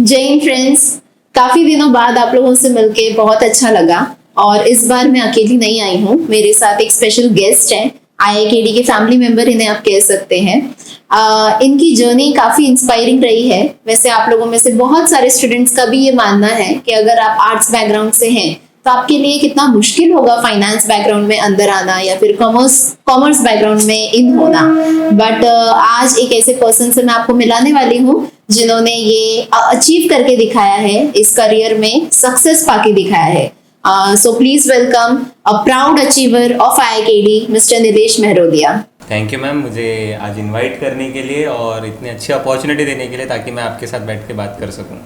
जय हिंद फ्रेंड्स। काफी दिनों बाद आप लोगों से मिलके बहुत अच्छा लगा। और इस बार मैं अकेली नहीं आई हूँ, मेरे साथ एक स्पेशल गेस्ट है, आईआईकेडी के फैमिली मेंबर इन्हें आप कह सकते हैं। इनकी जर्नी काफी इंस्पायरिंग रही है। वैसे आप लोगों में से बहुत सारे स्टूडेंट्स का भी ये मानना है कि अगर आप आर्ट्स बैकग्राउंड से हैं तो आपके लिए कितना मुश्किल होगा फाइनेंस बैकग्राउंड में अंदर आना या फिर कॉमर्स कॉमर्स बैकग्राउंड में इन होना। बट आज एक ऐसे पर्सन से मैं आपको मिलाने वाली हूँ जिन्होंने ये अचीव करके दिखाया है, इस करियर में सक्सेस पाके दिखाया है। So please welcome a proud achiever of IIKD mister Nilesh Mehrodia. Thank you ma'am, मुझे आज इनवाइट करने के लिए और इतनी अच्छी अपॉर्चुनिटी देने के लिए ताकि मैं आपके साथ बैठ के बात कर सकूं।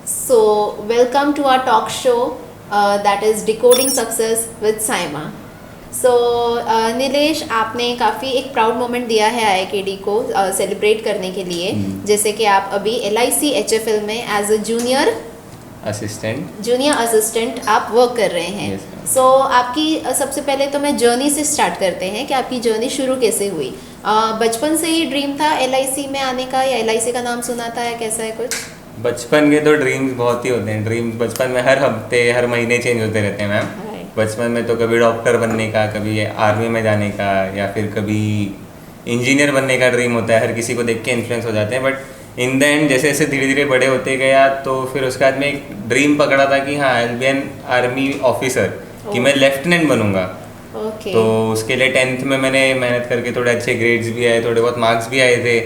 So welcome to our talk show that is decoding success with Saima. So Nilesh, आपने काफ़ी एक प्राउड मोमेंट दिया है आईआईकेडी को सेलिब्रेट करने के लिए। जैसे कि आप अभी LIC HFL में एज अ जूनियर असिस्टेंट आप वर्क कर रहे हैं। सो आपकी सबसे पहले तो मैं जर्नी से स्टार्ट करते हैं कि आपकी जर्नी शुरू कैसे हुई। बचपन से ही ड्रीम था LIC में आने का या LIC का नाम सुना था या कैसा है कुछ? बचपन के तो ड्रीम्स बहुत ही होते हैं। ड्रीम्स बचपन में हर हफ्ते हर महीने चेंज होते रहते हैं मैम। बचपन में तो कभी डॉक्टर बनने का, कभी आर्मी में जाने का, या फिर कभी इंजीनियर बनने का ड्रीम होता है। हर किसी को देख के इन्फ्लुएंस हो जाते हैं। बट इन द एंड जैसे जैसे धीरे धीरे बड़े होते गया तो फिर उसके बाद में एक ड्रीम पकड़ा था कि हाँ, I will be an army officer, कि मैं लेफ्टिनेंट बनूंगा। तो उसके लिए 10th में मैंने मेहनत करके थोड़े अच्छे ग्रेड्स भी आए, थोड़े बहुत मार्क्स भी आए थे,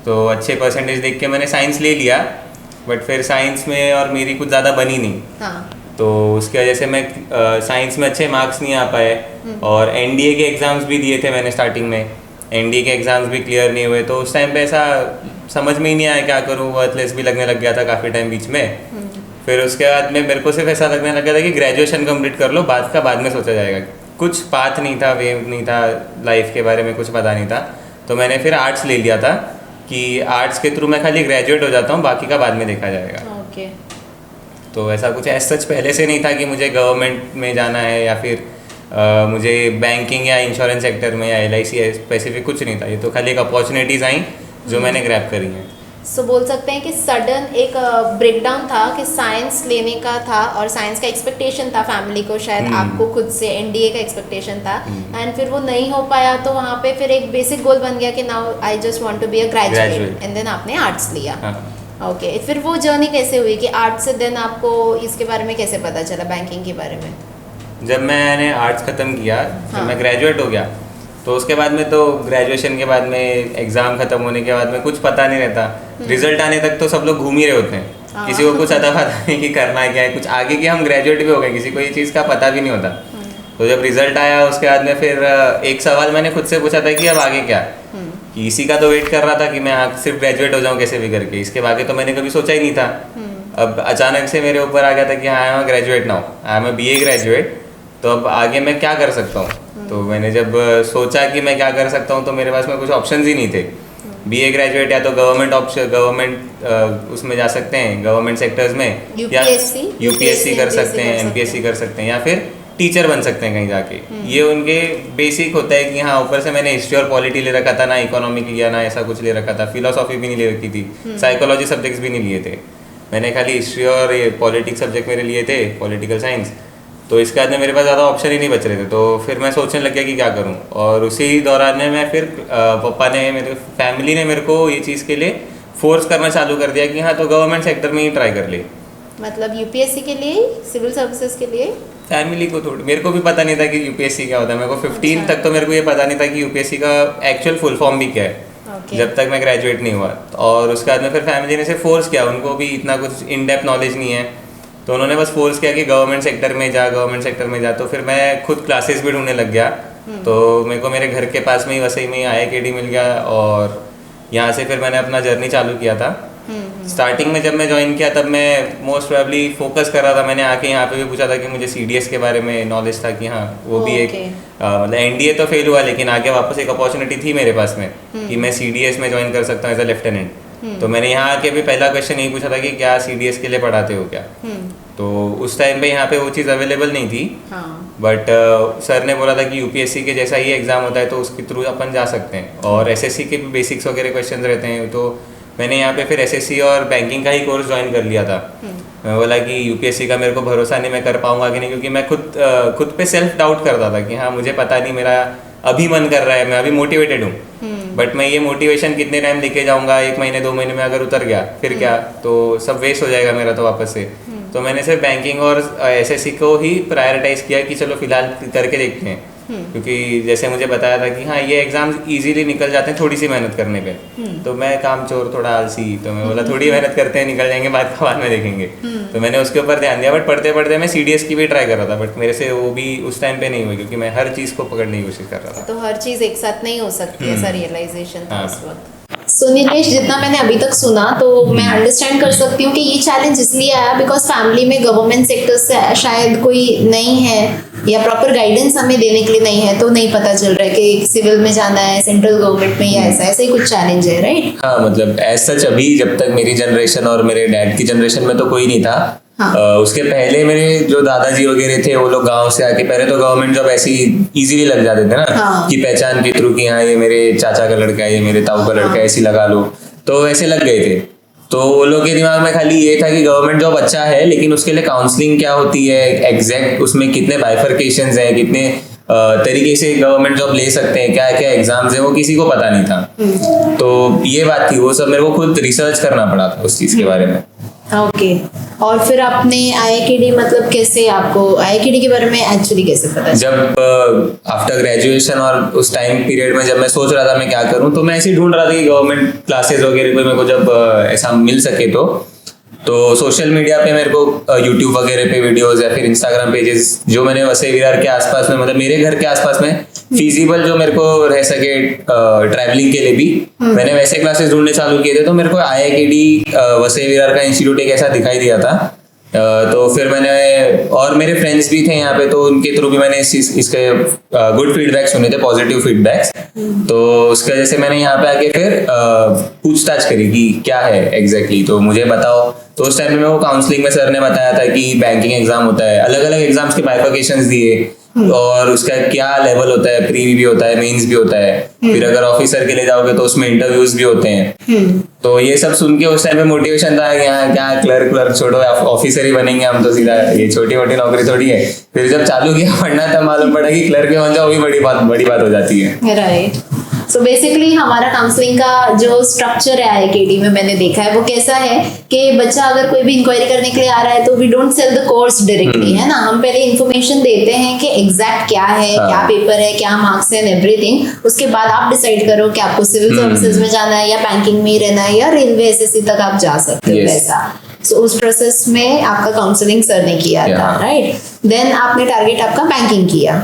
तो अच्छे परसेंटेज देख के मैंने साइंस ले लिया। बट फिर साइंस में और मेरी कुछ ज़्यादा बनी नहीं। तो उसकी वजह से मैं साइंस में अच्छे मार्क्स नहीं आ पाए। और NDA के एग्ज़ाम्स भी दिए थे मैंने स्टार्टिंग में, NDA के एग्ज़ाम्स भी क्लियर नहीं हुए। तो उस टाइम पे ऐसा समझ में ही नहीं आया क्या करूँ, वर्थलेस भी लगने लग गया था काफ़ी टाइम बीच में। फिर उसके बाद में मेरे को सिर्फ ऐसा लगने लग गया था कि ग्रेजुएशन कंप्लीट कर लो, बाद में सोचा जाएगा। कुछ पाथ नहीं था, वे नहीं था, लाइफ के बारे में कुछ पता नहीं था। तो मैंने फिर आर्ट्स ले लिया था कि आर्ट्स के थ्रू मैं खाली ग्रेजुएट हो जाता हूँ, बाकी का बाद में देखा जाएगा। तो ऐसा कुछ एज सच पहले से नहीं था कि मुझे गवर्नमेंट में जाना है या फिर मुझे बैंकिंग या इंश्योरेंस सेक्टर में या LIC स्पेसिफिक कुछ नहीं था। ये तो खाली एक अपॉर्चुनिटीज़ आई जो मैंने ग्रैब करी हैं। सो बोल सकते हैं कि सडन एक ब्रेकडाउन था कि साइंस लेने का था और साइंस का एक्सपेक्टेशन था फैमिली को, शायद आपको खुद से NDA का एक्सपेक्टेशन था, एंड फिर वो नहीं हो पाया। तो वहाँ पे फिर एक बेसिक गोल बन गया कि now I just want to be a graduate, and then आपने आर्ट्स लिया। ओके, फिर वो जर्नी कैसे हुई कि आर्ट्स से देन आपको इसके बारे में कैसे पता चला, बैंकिंग के बारे में? जब मैंने आर्ट्स ख़त्म किया, जब मैं ग्रेजुएट हो गया, तो उसके बाद में तो ग्रेजुएशन के बाद में एग्ज़ाम ख़त्म होने के बाद में कुछ पता नहीं रहता। रिजल्ट आने तक तो सब लोग घूम ही रहे होते हैं। किसी को कुछ अता पता नहीं कि करना क्या है, कुछ आगे की हम ग्रेजुएट भी हो गए, किसी को ये चीज़ का पता भी नहीं होता। तो जब रिजल्ट आया उसके बाद में फिर एक सवाल मैंने खुद से पूछा था कि अब आगे क्या, कि इसी का तो वेट कर रहा था कि मैं सिर्फ ग्रेजुएट हो जाऊँ कैसे भी करके। इसके आगे तो मैंने कभी सोचा ही नहीं था। अब अचानक से मेरे ऊपर आ गया था कि हाँ, I am graduate now, I am BA graduate, तो अब आगे मैं क्या कर सकता हूँ। तो मैंने जब सोचा कि मैं क्या कर सकता हूँ तो मेरे पास में कुछ ऑप्शंस ही नहीं थे। BA ग्रेजुएट या तो गवर्नमेंट उसमें जा सकते हैं, गवर्नमेंट सेक्टर्स में, या UPSC कर सकते हैं, MPSC कर सकते हैं, या फिर टीचर बन सकते हैं कहीं जाके। ये उनके बेसिक होता है कि हाँ, ऊपर से मैंने हिस्ट्री और पॉलिटी ले रखा था, ना इकोनॉमिक लिया, ना ऐसा कुछ ले रखा था, फिलोसॉफी भी नहीं ले रखी थी, साइकोलॉजी सब्जेक्ट्स भी नहीं लिए थे। मैंने खाली हिस्ट्री और ये पॉलिटिक्स सब्जेक्ट मेरे लिए थे, पॉलिटिकल साइंस। तो इसके बाद में मेरे पास ज़्यादा ऑप्शन ही नहीं बच रहे थे। तो फिर मैं सोचने लग गया कि क्या करूं। और उसी दौरान में मैं फिर पापा ने, मेरे फैमिली ने मेरे को ये चीज़ के लिए फोर्स करना चालू कर दिया कि हाँ, तो गवर्नमेंट सेक्टर में ही ट्राई कर ले। मतलब UPSC के लिए, सिविल सर्विसेज के लिए? फैमिली को थोड़ी, मेरे को भी पता नहीं था कि UPSC क्या होता है। मेरे को 15 तक तो मेरे को ये पता नहीं था कि UPSC का एक्चुअल फुल फॉर्म भी क्या है, जब तक मैं ग्रेजुएट नहीं हुआ। और उसके बाद में फिर फैमिली ने से फोर्स किया, उनको भी इतना कुछ इन डेप्थ नॉलेज नहीं है, तो उन्होंने बस फोर्स किया कि गवर्नमेंट सेक्टर में जा। तो फिर मैं खुद क्लासेस भी ढूंढने लग गया। तो मेरे को मेरे घर के पास में ही, वसई में ही IIKD मिल गया और यहाँ से फिर मैंने अपना जर्नी चालू किया था। स्टार्टिंग में जब मैं ज्वाइन किया तब मैं मोस्ट प्रोबेबली फोकस कर रहा था। मैंने आके यहाँ पे भी पूछा था कि मुझे CDS के बारे में नॉलेज था कि हाँ, वो भी एक मतलब NDA तो फेल हुआ, लेकिन आगे वापस एक अपॉर्चुनिटी थी मेरे पास में कि मैं CDS में ज्वाइन कर सकता हूँ एज अ लेफ्टिनेंट। तो मैंने यहाँ आके भी पहला क्वेश्चन यही पूछा था कि क्या CDS के लिए पढ़ाते हो क्या। तो उस टाइम पे यहाँ पे वो चीज़ अवेलेबल नहीं थी। बट सर ने बोला था कि UPSC के जैसा ही एग्ज़ाम होता है तो उसके थ्रू अपन जा सकते हैं, और SSC के भी बेसिक्स वगैरह क्वेश्चन रहते हैं। तो मैंने यहाँ पे फिर एसएससी और बैंकिंग का ही कोर्स ज्वाइन कर लिया था। मैं बोला कि यूपीएससी का मेरे को भरोसा नहीं, मैं कर पाऊंगा कि नहीं, क्योंकि मैं खुद पे सेल्फ डाउट करता था कि हाँ मुझे पता नहीं, मेरा अभी मन कर रहा है, मैं अभी मोटिवेटेड हूँ, बट मैं ये मोटिवेशन कितने टाइम लेके जाऊंगा, 1 महीने 2 महीने में अगर उतर गया फिर क्या, तो सब वेस्ट हो जाएगा मेरा तो वापस से। तो मैंने सिर्फ बैंकिंग और एसएससी को ही प्रायोरिटाइज किया कि चलो फिलहाल करके देखते हैं, क्योंकि जैसे मुझे बताया था कि हाँ ये एग्जाम्स इजीली निकल जाते हैं थोड़ी सी मेहनत करने पे। तो मैं कामचोर, थोड़ा आलसी, तो मैं बोला थोड़ी मेहनत करते हैं, निकल जाएंगे, बाद में देखेंगे। तो मैंने उसके ऊपर ध्यान दिया, बट पढ़ते पढ़ते मैं सीडीएस की भी ट्राई कर रहा था, बट मेरे से वो भी उस टाइम पे नहीं हुई, क्योंकि मैं हर चीज़ को पकड़ने की कोशिश कर रहा था। तो हर चीज एक साथ नहीं हो सकती, ऐसा रियलाइजेशन था उस वक्त। सो नीलेश, जितना मैंने अभी तक सुना तो मैं अंडरस्टैंड कर सकती हूँ कि ये चैलेंज इसलिए आया बिकॉज फैमिली में गवर्नमेंट सेक्टर से शायद कोई नहीं है या प्रॉपर गाइडेंस हमें देने के लिए नहीं है, तो नहीं पता चल रहा है कि सिविल में जाना है, सेंट्रल गवर्नमेंट में, या ऐसा ही कुछ चैलेंज है, राइट? हाँ, मतलब एज सच अभी जब तक मेरी जनरेशन और मेरे डैड की जनरेशन में तो कोई नहीं था। हाँ। उसके पहले मेरे जो दादाजी वगैरह थे वो लोग गांव से आके पहले तो गवर्नमेंट जॉब ऐसी इजीली लग जाते थे ना। हाँ। कि पहचान के थ्रू कि हाँ ये मेरे चाचा का लड़का है, ये मेरे ताऊ का लड़का है, ऐसी लगा लो, तो वैसे लग गए थे। तो वो लोग के दिमाग में खाली ये था कि गवर्नमेंट जॉब अच्छा है, लेकिन उसके लिए काउंसलिंग क्या होती है, एग्जैक्ट उसमें कितने बाइफरकेशंस हैं, कितने तरीके से गवर्नमेंट जॉब ले सकते हैं, क्या क्या एग्जाम्स हैं, वो किसी को पता नहीं था। तो ये बात थी, वो सब मेरे को खुद रिसर्च करना पड़ा था उस चीज़ के बारे में। ओके। और फिर आपने IIKD, मतलब कैसे आपको IIKD के बारे में एक्चुअली कैसे पता? जब आफ्टर ग्रेजुएशन और उस टाइम पीरियड में जब मैं सोच रहा था मैं क्या करूं, तो मैं ऐसे ही ढूंढ रहा था कि गवर्नमेंट क्लासेस वगैरह कोई मेरे को जब ऐसा मिल सके तो सोशल मीडिया पे मेरे को यूट्यूब वगैरह पे वीडियोस या फिर इंस्टाग्राम पेजेस जो मैंने वसई विरार के आसपास में, मतलब मेरे घर के आसपास में फीजिबल जो मेरे को रह सके ट्रैवलिंग के लिए भी, मैंने वैसे क्लासेस ढूंढने चालू किए थे। तो मेरे को IIKD वसई विरार का इंस्टीट्यूट एक ऐसा दिखाई दिया था। तो फिर मैंने, और मेरे फ्रेंड्स भी थे यहाँ पे, तो उनके थ्रू भी मैंने इसके गुड फीडबैक सुने थे, पॉजिटिव फीडबैक्स। तो उसके वजह से मैंने यहाँ पे आके फिर पूछताछ करी कि क्या है एग्जैक्टली, तो मुझे बताओ। तो उस टाइम में वो काउंसलिंग में सर ने बताया था कि बैंकिंग एग्जाम होता है, अलग अलग एग्जाम्स के बाइफरकेशंस दिए, और उसका क्या लेवल होता है, प्री भी होता है, मेंस भी होता है, फिर अगर ऑफिसर के लिए जाओगे तो उसमें इंटरव्यूज भी होते हैं। तो ये सब सुन के उस टाइम पे मोटिवेशन था कि यहाँ क्या क्लर्क छोड़ो, ऑफिसर ही बनेंगे हम तो सीधा, ये छोटी मोटी नौकरी थोड़ी है। फिर जब चालू किया पढ़ना तब मालूम पड़ा कि क्लर्क बन जाओ, भी बड़ी बात हो जाती है। राइट। सो बेसिकली हमारा काउंसलिंग का जो स्ट्रक्चर है IIKD में मैंने देखा है वो कैसा है कि बच्चा अगर कोई भी इंक्वायरी करने के लिए आ रहा है तो we don't sell the course directly, है ना, हम पहले इन्फॉर्मेशन देते हैं कि एग्जैक्ट क्या है, क्या पेपर है, क्या मार्क्स है, एवरीथिंग। उसके बाद आप डिसाइड करो कि आपको सिविल सर्विसेज में जाना है या बैंकिंग में ही रहना है या रेलवे SSC तक आप जा सकते हो, वैसा। सो उस प्रोसेस में आपका काउंसलिंग सर ने किया था, राइट? देन आपने टारगेट आपका बैंकिंग किया?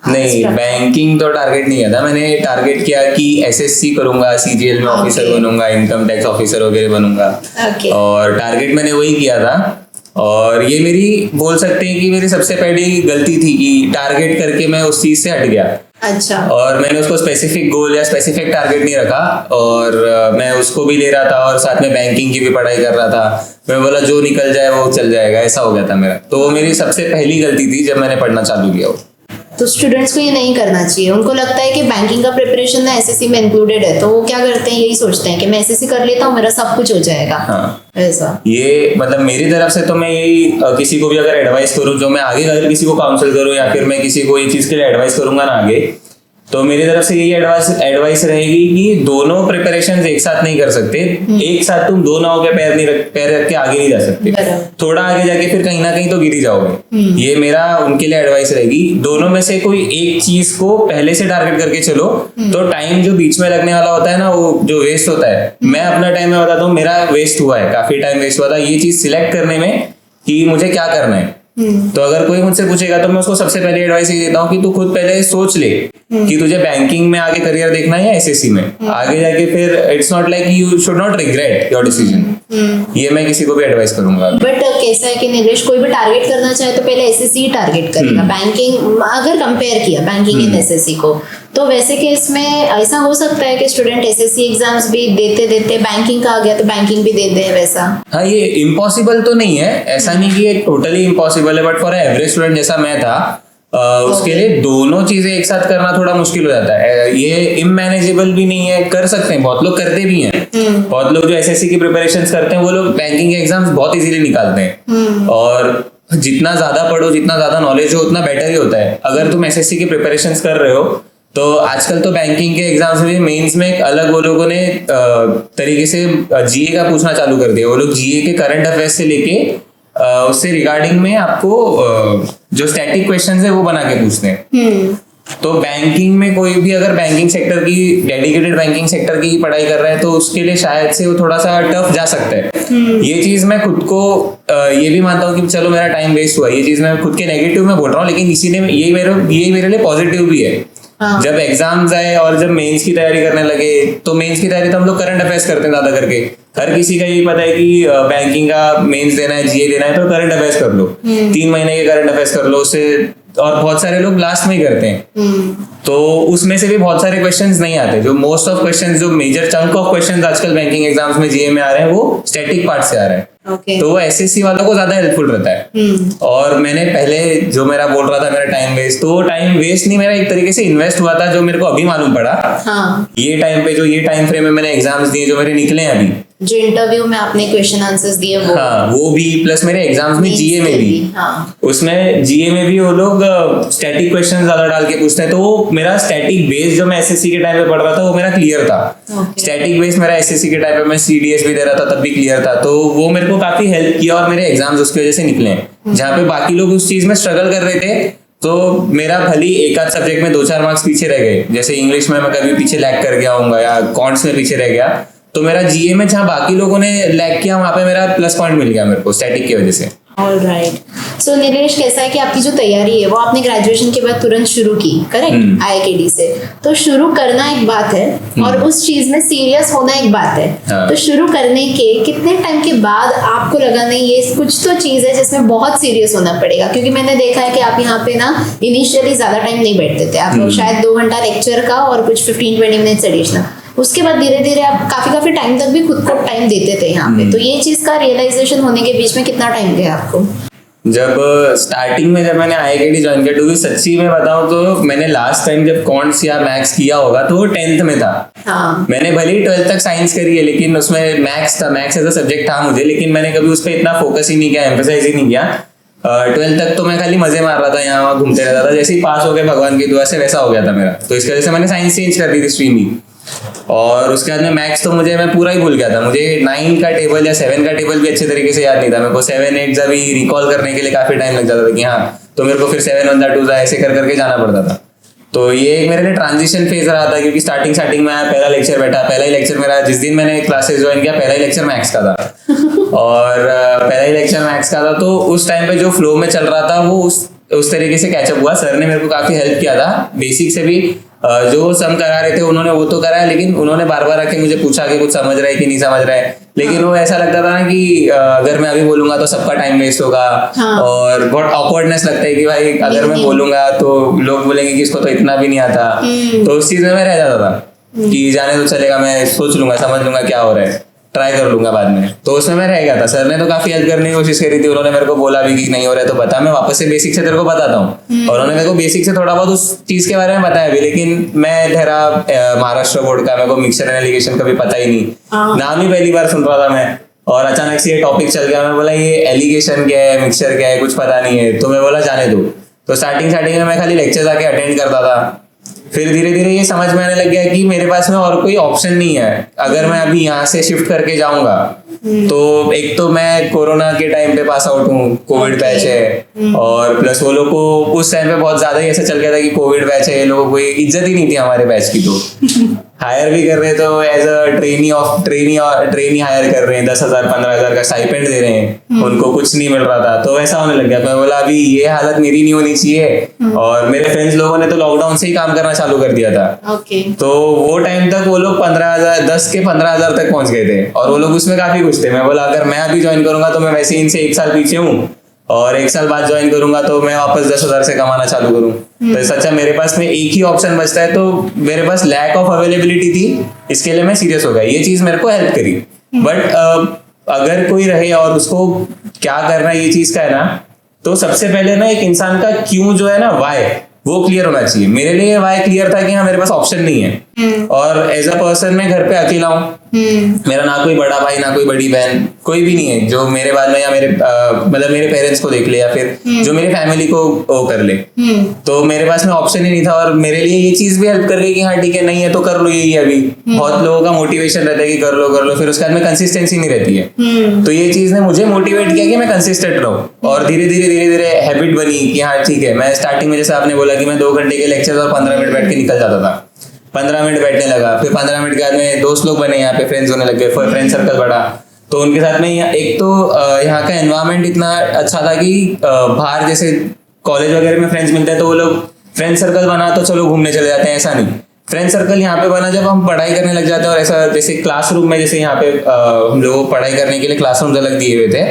नहीं, बैंकिंग तो टारगेट नहीं था। मैंने टारगेट किया कि SSC करूंगा, CGL में ऑफिसर बनूंगा, इनकम टैक्स ऑफिसर वगैरह बनूंगा। और टारगेट मैंने वही किया था। और ये मेरी, बोल सकते हैं कि मेरी सबसे पहली गलती थी कि टारगेट करके मैं उस चीज से हट गया। अच्छा। और मैंने उसको स्पेसिफिक गोल या स्पेसिफिक टारगेट नहीं रखा, और मैं उसको भी ले रहा था और साथ में बैंकिंग की भी पढ़ाई कर रहा था। मैं बोला जो निकल जाए वो चल जाएगा, ऐसा हो गया था मेरा। तो वो मेरी सबसे पहली गलती थी जब मैंने पढ़ना चालू किया। तो स्टूडेंट्स को ये नहीं करना चाहिए। उनको लगता है कि बैंकिंग का प्रिपरेशन ना SSC में इंक्लूडेड है, तो वो क्या करते हैं, यही सोचते हैं कि मैं SSC कर लेता हूँ, मेरा सब कुछ हो जाएगा। हाँ। ऐसा ये मतलब मेरी तरफ से तो मैं यही किसी को भी अगर एडवाइस करूँ, जो मैं आगे अगर किसी को काउंसिल करूँ या फिर मैं किसी को ये चीज़ के लिए एडवाइस करूंगा ना आगे, तो मेरी तरफ से यही एडवाइस रहेगी कि दोनों प्रिपरेशन एक साथ नहीं कर सकते। एक साथ तुम दो नाव के पैर रख के आगे नहीं जा सकते। थोड़ा आगे जाके फिर कहीं ना कहीं तो गिर ही जाओगे। ये मेरा उनके लिए एडवाइस रहेगी। दोनों में से कोई एक चीज को पहले से टारगेट करके चलो, तो टाइम जो बीच में लगने वाला होता है ना, वो जो वेस्ट होता है, मैं अपना टाइम में बताता हूँ, मेरा वेस्ट हुआ है, काफी टाइम वेस्ट हुआ था ये चीज सिलेक्ट करने में कि मुझे क्या करना है। तो अगर कोई मुझसे पूछेगा तो मैं उसको सबसे पहले एडवाइस ये देता हूँ कि तू खुद पहले सोच ले कि तुझे बैंकिंग में आगे करियर देखना है या SSC में। आगे जाके फिर it's not like you should not regret your decision. ये मैं किसी को भी एडवाइस करूंगा। बट कैसा है कि नीलेश, कोई भी टारगेट करना चाहे तो पहले SSC ही टारगेट करेगा। बैंकिंग अगर कंपेयर किया बैंकिंग एंड SSC को, तो वैसे केस में ऐसा हो सकता है कि स्टूडेंट SSC एग्जाम्स भी देते देते बैंकिंग का आ गया तो बैंकिंग भी दे दे, वैसा। हाँ, ये इम्पॉसिबल तो नहीं है, ऐसा नहीं कि ये टोटली इम्पॉसिबल है, बट फॉर एवरेज स्टूडेंट जैसा मैं था, उसके लिए दोनों चीजें एक साथ करना थोड़ा मुश्किल हो जाता है। ये इमैनेजेबल भी नहीं है, कर सकते हैं, बहुत लोग करते भी हैं। बहुत लोग जो एसएससी की प्रिपरेशंस करते हैं वो लोग बैंकिंग के एग्जाम्स बहुत इजीली निकालते हैं। और जितना ज्यादा पढ़ो, जितना ज्यादा नॉलेज हो, उतना बेटर ही होता है। अगर तुम एसएससी की प्रिपरेशंस कर रहे हो तो आजकल तो बैंकिंग के एग्जाम्स में मेंस में एक अलग वो लोगों ने तरीके से जीए का पूछना चालू कर दिया। वो लोग जीए के करंट अफेयर्स से लेके उससे रिगार्डिंग में आपको जो स्टैटिक क्वेश्चंस है वो बना के पूछते हैं। तो बैंकिंग में कोई भी अगर बैंकिंग सेक्टर की, डेडिकेटेड बैंकिंग सेक्टर की पढ़ाई कर रहा है तो उसके लिए शायद से वो थोड़ा सा टफ जा सकता है। ये चीज मैं खुद को ये भी मानता हूँ कि चलो मेरा टाइम वेस्ट हुआ, ये चीज मैं खुद के नेगेटिव में बोल रहा हूँ, लेकिन इसी ने ये मेरे लिए पॉजिटिव भी है। जब एग्जाम्स आए और जब मेंस की तैयारी करने लगे, तो मेंस की तैयारी तो हम लोग करंट अफेयर्स करते हैं ज्यादा करके। हर किसी का यही पता है कि बैंकिंग का मेंस देना है, जीए देना है, तो करंट अफेयर्स कर लो, 3 महीने के करंट अफेयर्स कर लो उससे। और बहुत सारे लोग लास्ट में ही करते हैं, तो उसमें से भी बहुत सारे क्वेश्चंस नहीं आते। जो मोस्ट ऑफ क्वेश्चंस, जो मेजर चंक ऑफ क्वेश्चंस आजकल बैंकिंग एग्जाम्स में जीए में आ रहे हैं, वो स्टैटिक पार्ट से आ रहे हैं। तो वो एसएससी वालों को ज्यादा हेल्पफुल रहता है। और मैंने पहले जो मेरा बोल रहा था मेरा टाइम वेस्ट, तो वो टाइम वेस्ट नहीं, मेरा एक तरीके से इन्वेस्ट हुआ था, जो मेरे को अभी मालूम पड़ा। ये टाइम पे, जो ये टाइम फ्रेम में मैंने एग्जाम्स दिए जो मेरे निकले हैं अभी, जो इंटरव्यू में आपने क्वेश्चन आंसर्स दिए वो भी, प्लस मेरे एग्जाम्स में जीए में भी, उसमें जीए में भी वो लोग स्टैटिक क्वेश्चन ज्यादा डाल के पूछते हैं। तो वो मेरा स्टैटिक बेस जो मैं एसएससी के टाइम पे पढ़ रहा था वो मेरा क्लियर था। स्टैटिक बेस मेरा एसएससी के टाइम पे, मैं सीडीएस भी दे रहा था तब भी क्लियर था। तो वो मेरे को काफी हेल्प किया और मेरे एग्जाम्स उसकी वजह से निकले हैं। जहाँ पे बाकी लोग उस चीज में स्ट्रगल कर रहे थे, तो मेरा भली एक आध सब्जेक्ट में 2-4 मार्क्स पीछे रह गए, जैसे इंग्लिश में मैं कभी पीछे लैग कर गया हूँ या कॉन्ट्स में पीछे रह गया, तो मेरा जीए में जहाँ बाकी लोगों ने लैग किया वहां पे मेरा प्लस पॉइंट मिल गया मेरे को स्टैटिक की वजह से। ऑलराइट। सो नीलेश, कैसा है कि आपकी जो तैयारी है वो आपने ग्रेजुएशन के बाद तुरंत शुरू की, करेक्ट, आईआईकेडी से। तो शुरू करना एक बात है और उस चीज में सीरियस होना एक बात है। तो शुरू करने के कितने टाइम के बाद आपको लगा नहीं ये कुछ तो चीज है जिसमें बहुत सीरियस होना पड़ेगा? क्योंकि मैंने देखा है कि आप यहाँ पे ना इनिशियली ज्यादा टाइम नहीं बैठते थे, आप लोग शायद 2 घंटा लेक्चर का और कुछ 15-20 मिनट्स एडिशनल। उसके बाद धीरे धीरे आप काफी टाइम तक भी खुद को टाइम देते थे यहाँ पे। तो ये चीज का रियलाइजेशन होने के बीच में कितना टाइम गया आपको? जब स्टार्टिंग में जब मैंने आईआईकेडी ज्वाइन किया, तो सच्ची में बताऊं तो मैंने लास्ट टाइम जब कॉन्ट्स या मैथ्स किया होगा तो वो 10th में था। मैंने भले ही 12th तक साइंस करी है, लेकिन उसमें मैथ्स था, मैथ्स एज अ सब्जेक्ट था मुझे, लेकिन मैंने कभी उस पर इतना फोकस ही नहीं किया, एम्फेसाइज ही नहीं किया। 12th तक तो मैं खाली मजे मार रहा था, यहाँ वहाँ घूमते रहता था। जैसे ही पास हो गए भगवान की दुआ से, वैसा हो गया था मेरा। तो इसकी वजह से मैंने साइंस चेंज कर दी थी स्ट्रीम ही। और उसके बाद में मैथ्स तो मैं पूरा ही भूल गया था। मुझे 9 का टेबल या 7 का टेबल भी अच्छे तरीके से याद नहीं था। मेरे को 7, 8 अभी रिकॉल करने के लिए काफी टाइम लग जाता था कि हाँ, तो मेरे को फिर 7, 1, 2 ऐसे कर करके जाना पड़ता था। तो ये एक मेरे लिए ट्रांजिशन फेज रहा था, क्योंकि स्टार्टिंग में पहला लेक्चर बैठा, पहला ही लेक्चर मेरा, जिस दिन मैंने क्लासेस ज्वाइन किया पहला ही लेक्चर मैथ्स का था। और पहला ही लेक्चर मैथ्स का था, तो उस टाइम पे जो फ्लो में चल रहा था वो उस तरीके से कैचअप हुआ। सर ने मेरे को काफी हेल्प किया था, बेसिक से भी जो सम करा रहे थे उन्होंने वो तो कराया, लेकिन उन्होंने बार बार आके मुझे पूछा कि कुछ समझ रहा है कि नहीं समझ रहा है। लेकिन वो ऐसा लगता था ना कि अगर मैं अभी बोलूंगा तो सबका टाइम वेस्ट होगा। और बहुत ऑकवर्डनेस लगता है कि भाई अगर मैं बोलूंगा तो लोग बोलेंगे कि इसको तो इतना भी नहीं आता। तो उस चीज में मैं रह जाता था कि जाने तो चलेगा, मैं सोच लूंगा, समझ लूंगा क्या हो रहा है, ट्राई कर लूंगा बाद में। तो उसमें मैं रह गया था। सर ने तो काफी हेल्प करने की कोशिश करी थी। उन्होंने मेरे को बोला भी कि नहीं हो रहा है तो बता, मैं वापस से बेसिक से तेरे को बताता हूँ। और उन्होंने मेरे को बेसिक से थोड़ा बहुत उस चीज के बारे में बताया भी। लेकिन मैं ठहरा महाराष्ट्र बोर्ड का, मेरे को मिक्सचर एंड एलिगेशन कभी पता ही नहीं, नाम ही पहली बार सुन रहा था मैं। और अचानक से ये टॉपिक चल गया। मैं बोला ये एलिगेशन क्या है, मिक्सचर क्या है, कुछ पता नहीं है। तो मैं बोला जाने दो। तो स्टार्टिंग में मैं खाली लेक्चर आके अटेंड करता था। फिर धीरे धीरे ये समझ में आने लग गया कि मेरे पास में और कोई ऑप्शन नहीं है। अगर मैं अभी यहाँ से शिफ्ट करके जाऊंगा तो एक तो मैं कोरोना के टाइम पे पास आउट हूँ, कोविड बैच है। और प्लस वो लोग को उस टाइम पे बहुत ज्यादा ही ऐसा चल गया था कि कोविड बैच है, ये लोगों को कोई इज्जत ही नहीं थी हमारे बैच की। तो हायर भी कर रहे हैं तो एज अ ट्रेनी हायर कर रहे हैं, 10,000 15,000 का स्टाइपेंड दे रहे हैं, उनको कुछ नहीं मिल रहा था। तो वैसा होने लग गया। मैं बोला अभी ये हालत मेरी नहीं होनी चाहिए। और मेरे फ्रेंड्स लोगों ने तो लॉकडाउन से ही काम करना चालू कर दिया था। तो वो टाइम तक वो लोग 10 के 15,000 तक पहुंच गए थे। और वो लोग उसमें काफी खुश थे। मैं बोला अगर मैं अभी ज्वाइन करूंगा तो मैं वैसे ही इनसे 1 साल पीछे हूँ, और 1 साल बाद ज्वाइन करूंगा तो मैं वापस 10,000 से कमाना चालू करूं। तो सच्चा मेरे पास में एक ही ऑप्शन बचता है। तो मेरे पास लैक ऑफ अवेलेबिलिटी थी, इसके लिए मैं सीरियस हो गया। ये चीज मेरे को हेल्प करी। बट अगर कोई रहे और उसको क्या करना है ये चीज का है ना, तो सबसे पहले ना एक इंसान का क्यों जो है ना वाई वो क्लियर होना चाहिए। मेरे लिए वाई क्लियर था कि हाँ मेरे पास ऑप्शन नहीं है और एज अ पर्सन मैं घर पे अकेला हूँ, मेरा ना कोई बड़ा भाई ना कोई बड़ी बहन कोई भी नहीं है जो मेरे बाद में या मेरे मतलब मेरे पेरेंट्स को देख ले या फिर जो मेरी फैमिली को वो कर ले। तो मेरे पास में ऑप्शन ही नहीं था और मेरे लिए ये चीज भी हेल्प कर गई कि हाँ ठीक है नहीं है तो कर लो यही अभी। बहुत लोगों का मोटिवेशन रहता है कि कर लो फिर उसके बाद में कंसिस्टेंसी नहीं रहती है। तो ये चीज ने मुझे मोटिवेट किया कि मैं कंसिस्टेंट रहूं और धीरे धीरे हैबिट बनी कि हाँ ठीक है। मैं स्टार्टिंग में जैसे आपने बोला कि मैं 2 घंटे के लेक्चर और 15 मिनट बैठ के निकल जाता था, 15 मिनट बैठने लगा, फिर 15 मिनट के बाद में दोस्त लोग बने, यहाँ पे फ्रेंड्स होने लगे, फ्रेंड सर्कल बढ़ा। तो उनके साथ में एक तो यहाँ का एनवायरनमेंट इतना अच्छा था कि बाहर जैसे कॉलेज वगैरह में फ्रेंड्स मिलते हैं तो वो लोग फ्रेंड सर्कल बना तो चलो घूमने चले जाते हैं, ऐसा नहीं। फ्रेंड सर्कल यहाँ पे बना जब हम पढ़ाई करने लग जाते हैं और ऐसा जैसे क्लासरूम में जैसे यहाँ पे हम लोग पढ़ाई करने के लिए क्लासरूम अलग दिए हुए थे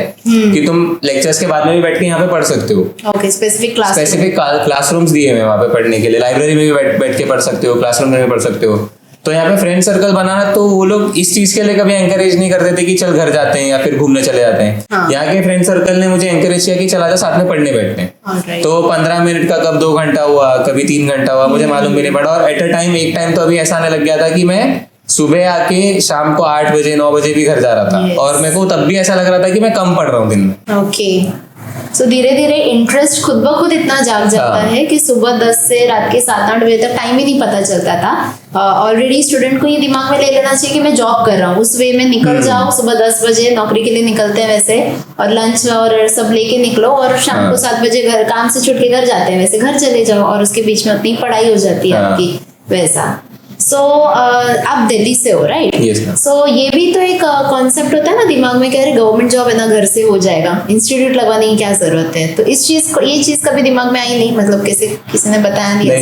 कि तुम लेक्चर्स के बाद में भी बैठ के यहाँ पे पढ़ सकते हो। ओके, स्पेसिफिक क्लासरूम्स दिए हुए वहाँ पे पढ़ने के लिए, लाइब्रेरी में भी बैठ के पढ़ सकते हो, क्लासरूम में भी पढ़ सकते हो। तो यहाँ पे फ्रेंड सर्कल बनाना तो वो लोग इस चीज के लिए कभी एंकरेज नहीं करते थे कि चल घर जाते हैं या फिर घूमने चले जाते हैं। यहाँ के फ्रेंड सर्कल ने मुझे एंकरेज किया कि चला जा साथ में पढ़ने बैठते हैं। तो 15 मिनट का कब 2 घंटा हुआ, कभी 3 घंटा हुआ, मुझे मालूम भी नहीं पड़ा। और एट अ टाइम एक टाइम तो अभी ऐसा आने लग गया था कि मैं सुबह आके शाम को 8 बजे 9 बजे भी घर जा रहा था और मेरे को तब भी ऐसा लग रहा था कि मैं कम पढ़ रहा हूँ दिन में। ओके, सो धीरे धीरे इंटरेस्ट खुद ब खुद इतना जाग जाता है कि सुबह 10 से रात के 7-8 बजे तक टाइम ही नहीं पता चलता था। ऑलरेडी स्टूडेंट को ये दिमाग में ले लेना चाहिए कि मैं जॉब कर रहा हूँ, उस वे में निकल जाओ। सुबह 10 बजे नौकरी के लिए निकलते हैं वैसे, और लंच और सब लेके निकलो और शाम को 7 बजे घर काम से छुट के घर जाते हैं वैसे, घर चले जाओ और उसके बीच में अपनी पढ़ाई हो जाती है आपकी वैसा। सो आप दिल्ली से हो, राइट? सो ये भी तो एक कॉन्सेप्ट होता है ना दिमाग में, कह रहे गवर्नमेंट जॉब है ना, घर से हो जाएगा, इंस्टीट्यूट लगवाने की क्या जरूरत है। तो इस चीज को, ये चीज कभी दिमाग में आई नहीं, मतलब किसी ने बताया नहीं?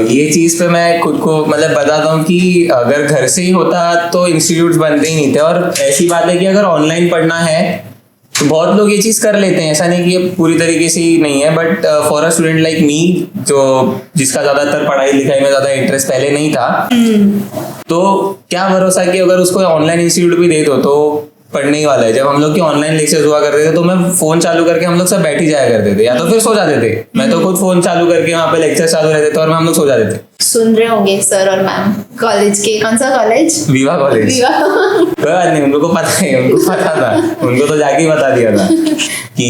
ये चीज पे मैं खुद को मतलब बताता हूँ कि अगर घर से ही होता तो इंस्टीट्यूट बनते ही नहीं थे। और ऐसी बात है कि अगर ऑनलाइन पढ़ना है तो बहुत लोग ये चीज कर लेते हैं, ऐसा नहीं कि ये पूरी तरीके से ही नहीं है। But for a student like me जिसका ज्यादातर पढ़ाई लिखाई में ज्यादा इंटरेस्ट पहले नहीं था, तो क्या भरोसा कि अगर उसको ऑनलाइन इंस्टीट्यूट भी दे दो तो पढ़ने ही वाला है। जब हम लोग के ऑनलाइन लेक्चर्स हुआ करते थे तो मैं फोन चालू करके हम लोग सब बैठ ही जाया करते थे या तो फिर सो जाते थे। मैं तो खुद फोन चालू करके वहाँ पे लेक्चर चालू रहते थे और हम लोग सो जाते थे। सुन रहे होंगे सर और मैम कॉलेज के, कौन सा कॉलेज? विवा कॉलेज। कोई बात नहीं, उनको पता है, उनको पता था, उनको तो जाके ही बता दिया था कि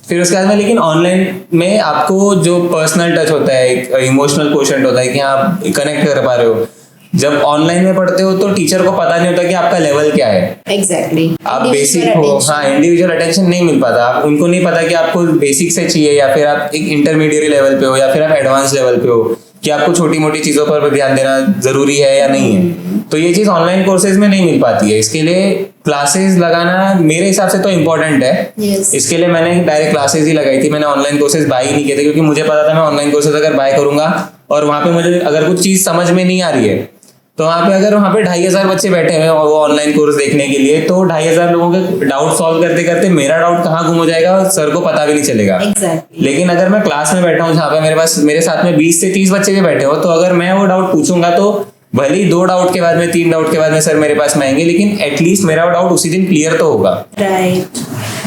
फिर उसके बाद में। लेकिन ऑनलाइन में आपको जो पर्सनल टच होता है, एक इमोशनल क्वोशंट होता है कि आप कनेक्ट कर पा रहे हो। जब ऑनलाइन में पढ़ते हो तो टीचर को पता नहीं होता कि आपका लेवल क्या है। एग्जैक्टली आप बेसिक हो, हाँ इंडिविजुअल अटेंशन नहीं मिल पाता। आप उनको नहीं पता कि आपको बेसिक से चाहिए या फिर आप एक इंटरमीडिएट लेवल पे हो या फिर आप एडवांस लेवल पे हो, कि आपको छोटी मोटी चीजों पर ध्यान देना जरूरी है या नहीं है। तो ये चीज ऑनलाइन कोर्सेज में नहीं मिल पाती है। इसके लिए क्लासेस लगाना मेरे हिसाब से तो इम्पोर्टेंट है। इसके लिए मैंने डायरेक्ट क्लासेस ही लगाई थी, मैंने ऑनलाइन कोर्सेज बाय ही नहीं किए थे, क्योंकि मुझे पता था मैं ऑनलाइन कोर्सेज अगर बाय करूंगा और वहां पे मुझे अगर कुछ चीज समझ में नहीं आ रही है तो वहाँ पे अगर वहाँ पे 2500 बच्चे बैठे हुए हैं वो ऑनलाइन कोर्स देखने के लिए, तो 2500 लोगों के डाउट सॉल्व करते करते मेरा डाउट कहाँ गुम हो जाएगा सर को पता भी नहीं चलेगा। लेकिन अगर मैं क्लास में बैठा हूँ जहाँ पे मेरे साथ में 20 से 30 बच्चे भी बैठे हो, तो अगर मैं वो डाउट पूछूंगा तो भले ही 2 डाउट के बाद में 3 डाउट के बाद में सर मेरे पास में आएंगे, लेकिन एटलीस्ट मेरा डाउट उसी दिन क्लियर तो होगा। राइट।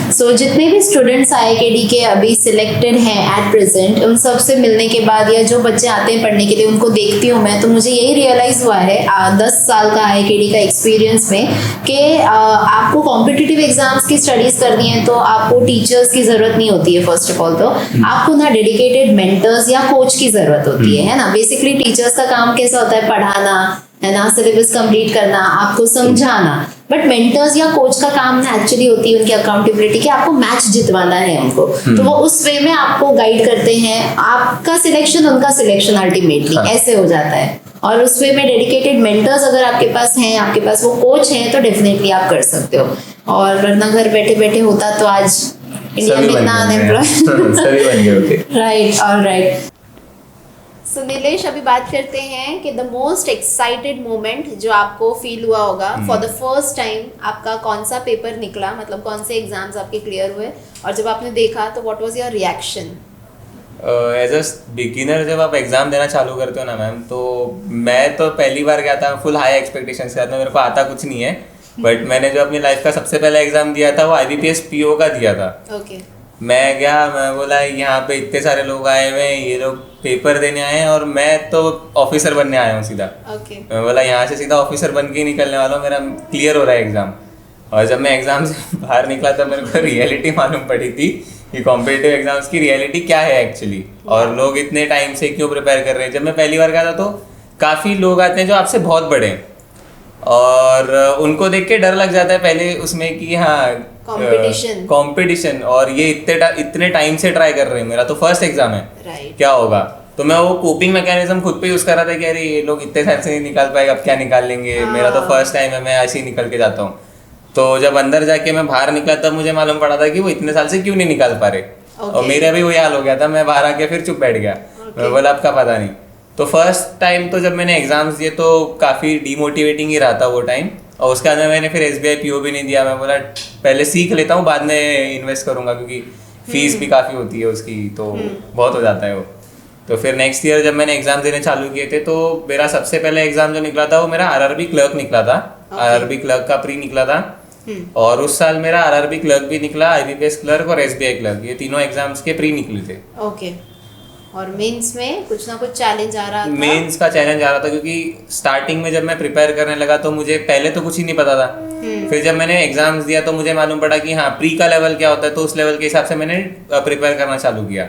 सो जितने भी स्टूडेंट्स IIKD के अभी सिलेक्टेड हैं एट प्रेजेंट, उन सब से मिलने के बाद या जो बच्चे आते हैं पढ़ने के लिए उनको देखती हूँ मैं, तो मुझे यही रियलाइज हुआ है 10 साल का IIKD का एक्सपीरियंस में कि आपको कॉम्पिटिटिव एग्जाम्स की स्टडीज करनी है तो आपको टीचर्स की जरूरत नहीं होती है। फर्स्ट ऑफ ऑल तो आपको ना डेडिकेटेड मेंटर्स या कोच की जरूरत होती है ना। बेसिकली टीचर्स का काम कैसा होता है, पढ़ाना है ना, सिलेबस कंप्लीट करना, आपको समझाना। बट मेंटर्स या कोच का काम ना एक्चुअली होती है उनकी अकाउंटेबिलिटी कि आपको मैच जितवाना है उनको, तो वो उस वे में आपको गाइड करते हैं। आपका सिलेक्शन उनका सिलेक्शन अल्टीमेटली ऐसे हो जाता है। और उस वे में डेडिकेटेड मेंटर्स अगर आपके पास हैं, आपके पास वो कोच हैं, तो डेफिनेटली आप कर सकते हो। और वरना घर बैठे बैठे होता तो आज इंडिया में इतना unemployed. Right, alright. So Nilesh, अभी बात करते हैं कि द मोस्ट एक्साइटेड मोमेंट जो आपको फील हुआ होगा फॉर द फर्स्ट टाइम, आपका कौन सा पेपर निकला, मतलब कौन से एग्जाम्स आपके क्लियर हुए, और जब आपने देखा तो what was your reaction? As a beginner जब आप एग्जाम देना चालू करते हो ना मैम, तो मैं तो पहली बार गया था फुल हाई एक्सपेक्टेशंस के साथ में, मेरे को आता कुछ नहीं है। बट मैंने जो अपनी लाइफ का सबसे पहला एग्जाम दिया था वो IBPS PO का दिया था। ओके। मैं गया, मैं बोला यहाँ पे इतने सारे लोग आए हुए हैं, ये लोग पेपर देने आए हैं और मैं तो ऑफिसर बनने आया हूँ सीधा। ओके। मैं बोला यहाँ से सीधा ऑफिसर बन के ही निकलने वाला हूँ, मेरा क्लियर हो रहा है एग्ज़ाम। और जब मैं एग्ज़ाम से बाहर निकला तब मेरे को रियलिटी मालूम पड़ी थी कि कॉम्पिटिटिव एग्जाम्स की रियलिटी क्या है एक्चुअली, और लोग इतने टाइम से क्यों प्रिपेयर कर रहे हैं। जब मैं पहली बार गया था तो काफ़ी लोग आते हैं जो आपसे बहुत बड़े हैं और उनको देख के डर लग जाता है पहले उसमें कि हाँ कंपटीशन और ये इतने टाइम से ट्राई कर रहे हैं, मेरा तो फर्स्ट एग्जाम है, क्या होगा। तो मैं वो कोपिंग मैकेनिज्म खुद पे यूज कर रहा था कि अरे ये लोग इतने टाइम से नहीं निकाल पाएगा, अब क्या निकाल लेंगे, मेरा तो फर्स्ट टाइम है, मैं ऐसे ही निकल के जाता हूँ। तो जब अंदर जाके मैं बाहर निकला तब मुझे मालूम पड़ा था कि वो इतने साल से क्यों नहीं निकाल पा रहे। और मेरा भी वही हाल हो गया था, मैं बाहर आके फिर चुप बैठ गया। मैं बोला आपका पता नहीं। तो फर्स्ट टाइम तो जब मैंने एग्जाम्स दिए तो काफ़ी डीमोटिवेटिंग ही रहा था वो टाइम, और उसके बाद मैंने फिर SBI PO भी नहीं दिया। मैं बोला पहले सीख लेता हूँ, बाद में इन्वेस्ट करूँगा, क्योंकि फीस भी काफ़ी होती है उसकी, तो बहुत हो जाता है वो। तो फिर नेक्स्ट ईयर जब मैंने एग्जाम देने चालू किए थे तो मेरा सबसे पहले एग्जाम जो निकला था वो मेरा RRB क्लर्क निकला था। RRB क्लर्क का प्री निकला था, और उस साल मेरा RRB क्लर्क भी निकला, IBPS क्लर्क और SBI क्लर्क, ये तीनों एग्जाम्स के प्री निकले थे। ओके। और मेंस में कुछ ना कुछ चैलेंज आ रहा था? मेंस का चैलेंज आ रहा था क्योंकि स्टार्टिंग में जब मैं प्रिपेयर करने लगा तो मुझे पहले तो कुछ ही नहीं पता था। फिर जब मैंने एग्जाम्स दिया तो मुझे मालूम पड़ा कि हाँ प्री का लेवल क्या होता है, तो उस लेवल के हिसाब से मैंने प्रिपेयर करना चालू किया।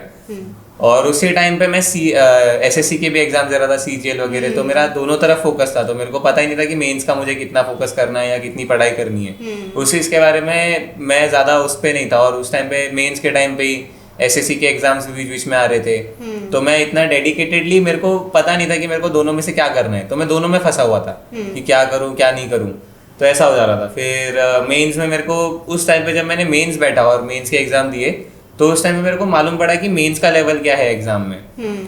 और उसी टाइम पे मैं SSC के भी एग्जाम दे रहा था, CGL वगैरह, तो मेरा दोनों तरफ फोकस था। तो मेरे को पता ही नहीं था कि मेंस का मुझे कितना फोकस करना है या कितनी पढ़ाई करनी है, उस चीज़ के बारे में मैं ज़्यादा उस पर नहीं था। और उस टाइम पे मेंस के टाइम पे ही SSC के एग्जाम्स बीच बीच में आ रहे थे, तो मैं इतना डेडिकेटेडली, मेरे को पता नहीं था कि मेरे को दोनों में से क्या करना है, तो मैं दोनों में फंसा हुआ था कि क्या करूँ क्या नहीं करूँ, तो ऐसा हो जा रहा था। फिर मेंस में मेरे को उस टाइम पे जब मैंने मेंस बैठा और मेंस के एग्जाम दिए तो उस टाइम में मेरे को मालूम पड़ा कि मेंस का लेवल क्या है एग्जाम में,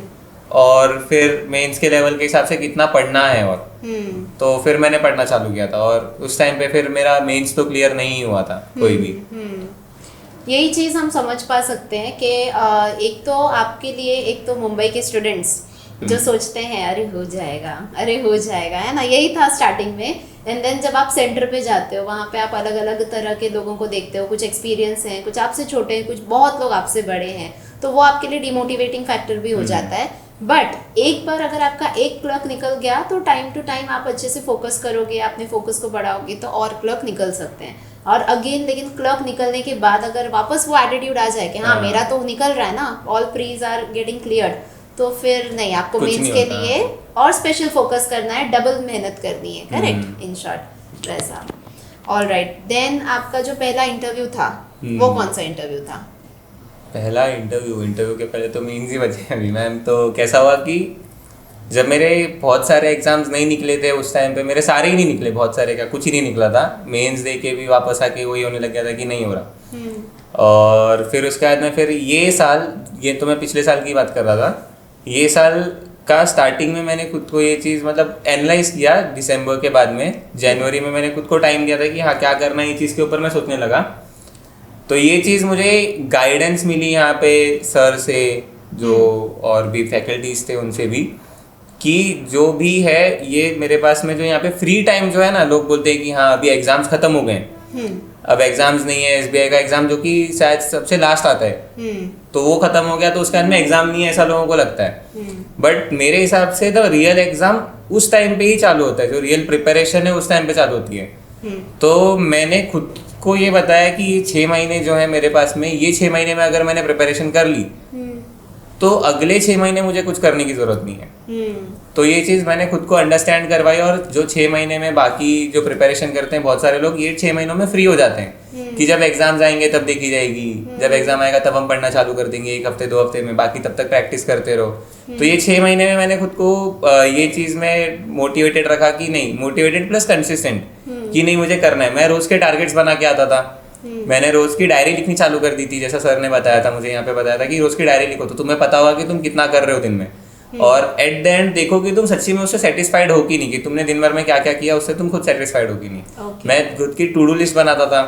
और फिर मेंस के लेवल के हिसाब से कितना पढ़ना है। और तो फिर मैंने पढ़ना चालू किया था, और उस टाइम पे फिर मेरा मेंस तो क्लियर नहीं हुआ था कोई भी। यही चीज़ हम समझ पा सकते हैं कि एक तो आपके लिए, एक तो मुंबई के स्टूडेंट्स जो सोचते हैं अरे हो जाएगा, है ना, यही था स्टार्टिंग में। एंड देन जब आप सेंटर पे जाते हो, वहाँ पे आप अलग अलग तरह के लोगों को देखते हो, कुछ एक्सपीरियंस हैं, कुछ आपसे छोटे हैं, कुछ बहुत लोग आपसे बड़े हैं, तो वो आपके लिए डिमोटिवेटिंग फैक्टर भी हो जाता है। बट एक बार अगर आपका एक क्लर्क निकल गया तो टाइम टू टाइम आप अच्छे से फोकस करोगे, अपने फोकस को बढ़ाओगे तो और क्लर्क निकल सकते हैं। और अगेन लेकिन क्लर्क निकलने के बाद अगर वापस वो एटीट्यूड आ जाए कि हाँ मेरा तो निकल रहा है ना, ऑल प्रीज आर गेटिंग क्लियर्ड, तो फिर नहीं, आपको मेंस के लिए और स्पेशल फोकस करना है, डबल मेहनत करनी है। करेक्ट, इन शॉर्ट वैसा। ऑलराइट, देन आपका जो पहला इंटरव्यू था वो कौन सा इंटरव्यू था? पहला इंटरव्यू के पहले तो मेंस ही बचे अभी मैम। तो कैसा हुआ कि जब मेरे बहुत सारे एग्जाम्स नहीं निकले थे उस टाइम पे, मेरे सारे ही नहीं निकले, बहुत सारे क्या कुछ ही नहीं निकला था, मेंस दे के भी वापस आके वही होने लग गया था कि नहीं हो रहा। और फिर उसके बाद में फिर ये साल, ये तो मैं पिछले साल की बात कर रहा था, ये साल का स्टार्टिंग में मैंने खुद को ये चीज़ मतलब एनालाइज किया। दिसंबर के बाद में जनवरी में मैंने खुद को टाइम दिया था कि हाँ क्या करना है, ये चीज़ के ऊपर मैं सोचने लगा। तो ये चीज़ मुझे गाइडेंस मिली यहाँ पे सर से, जो और भी फैकल्टीज थे उनसे भी, कि जो भी है ये मेरे पास में जो यहाँ पे फ्री टाइम जो है ना, लोग बोलते हैं कि हाँ अभी एग्जाम्स खत्म हो गए, अब एग्जाम्स नहीं है, SBI का एग्जाम जो कि शायद सबसे लास्ट आता है तो वो खत्म हो गया, तो उसके बाद में एग्जाम नहीं है ऐसा लोगों को लगता है। बट मेरे हिसाब से द रियल एग्जाम उस टाइम पे ही चालू होता है, जो रियल प्रिपरेशन है उस टाइम पे चालू होती है। तो मैंने खुद को ये बताया कि ये 6 महीने जो है मेरे पास में, ये 6 महीने में अगर मैंने प्रिपरेशन कर ली तो अगले 6 महीने मुझे कुछ करने की जरूरत नहीं है। तो ये चीज़ मैंने खुद को अंडरस्टैंड करवाई, और जो 6 महीने में बाकी जो प्रिपरेशन करते हैं बहुत सारे लोग, ये 6 महीनों में फ्री हो जाते हैं कि जब एग्जाम्स आएंगे तब देखी जाएगी, जब एग्जाम आएगा तब हम पढ़ना चालू कर देंगे 1 हफ्ते 2 हफ्ते में, बाकी तब तक प्रैक्टिस करते रहो। तो ये 6 महीने में मैंने खुद को ये चीज़ में मोटिवेटेड रखा कि नहीं, मोटिवेटेड प्लस कंसिस्टेंट कि नहीं मुझे करना है। मैं रोज के टारगेट्स बना के आता था, मैंने रोज की डायरी लिखनी चालू कर दी थी, जैसा सर ने बताया था, मुझे यहाँ पे बताया था कि रोज की डायरी लिखो तो तुम्हें पता होगा कि तुम कितना कर रहे हो दिन में, और एट द एंड देखो कि तुम सच्ची में उससे सेटिस्फाइड हो कि नहीं, कि तुमने दिन भर में क्या क्या किया उससे तुम खुद सेटिस्फाइड हो कि नहीं। मैं खुद की टू डू लिस्ट बनाता था।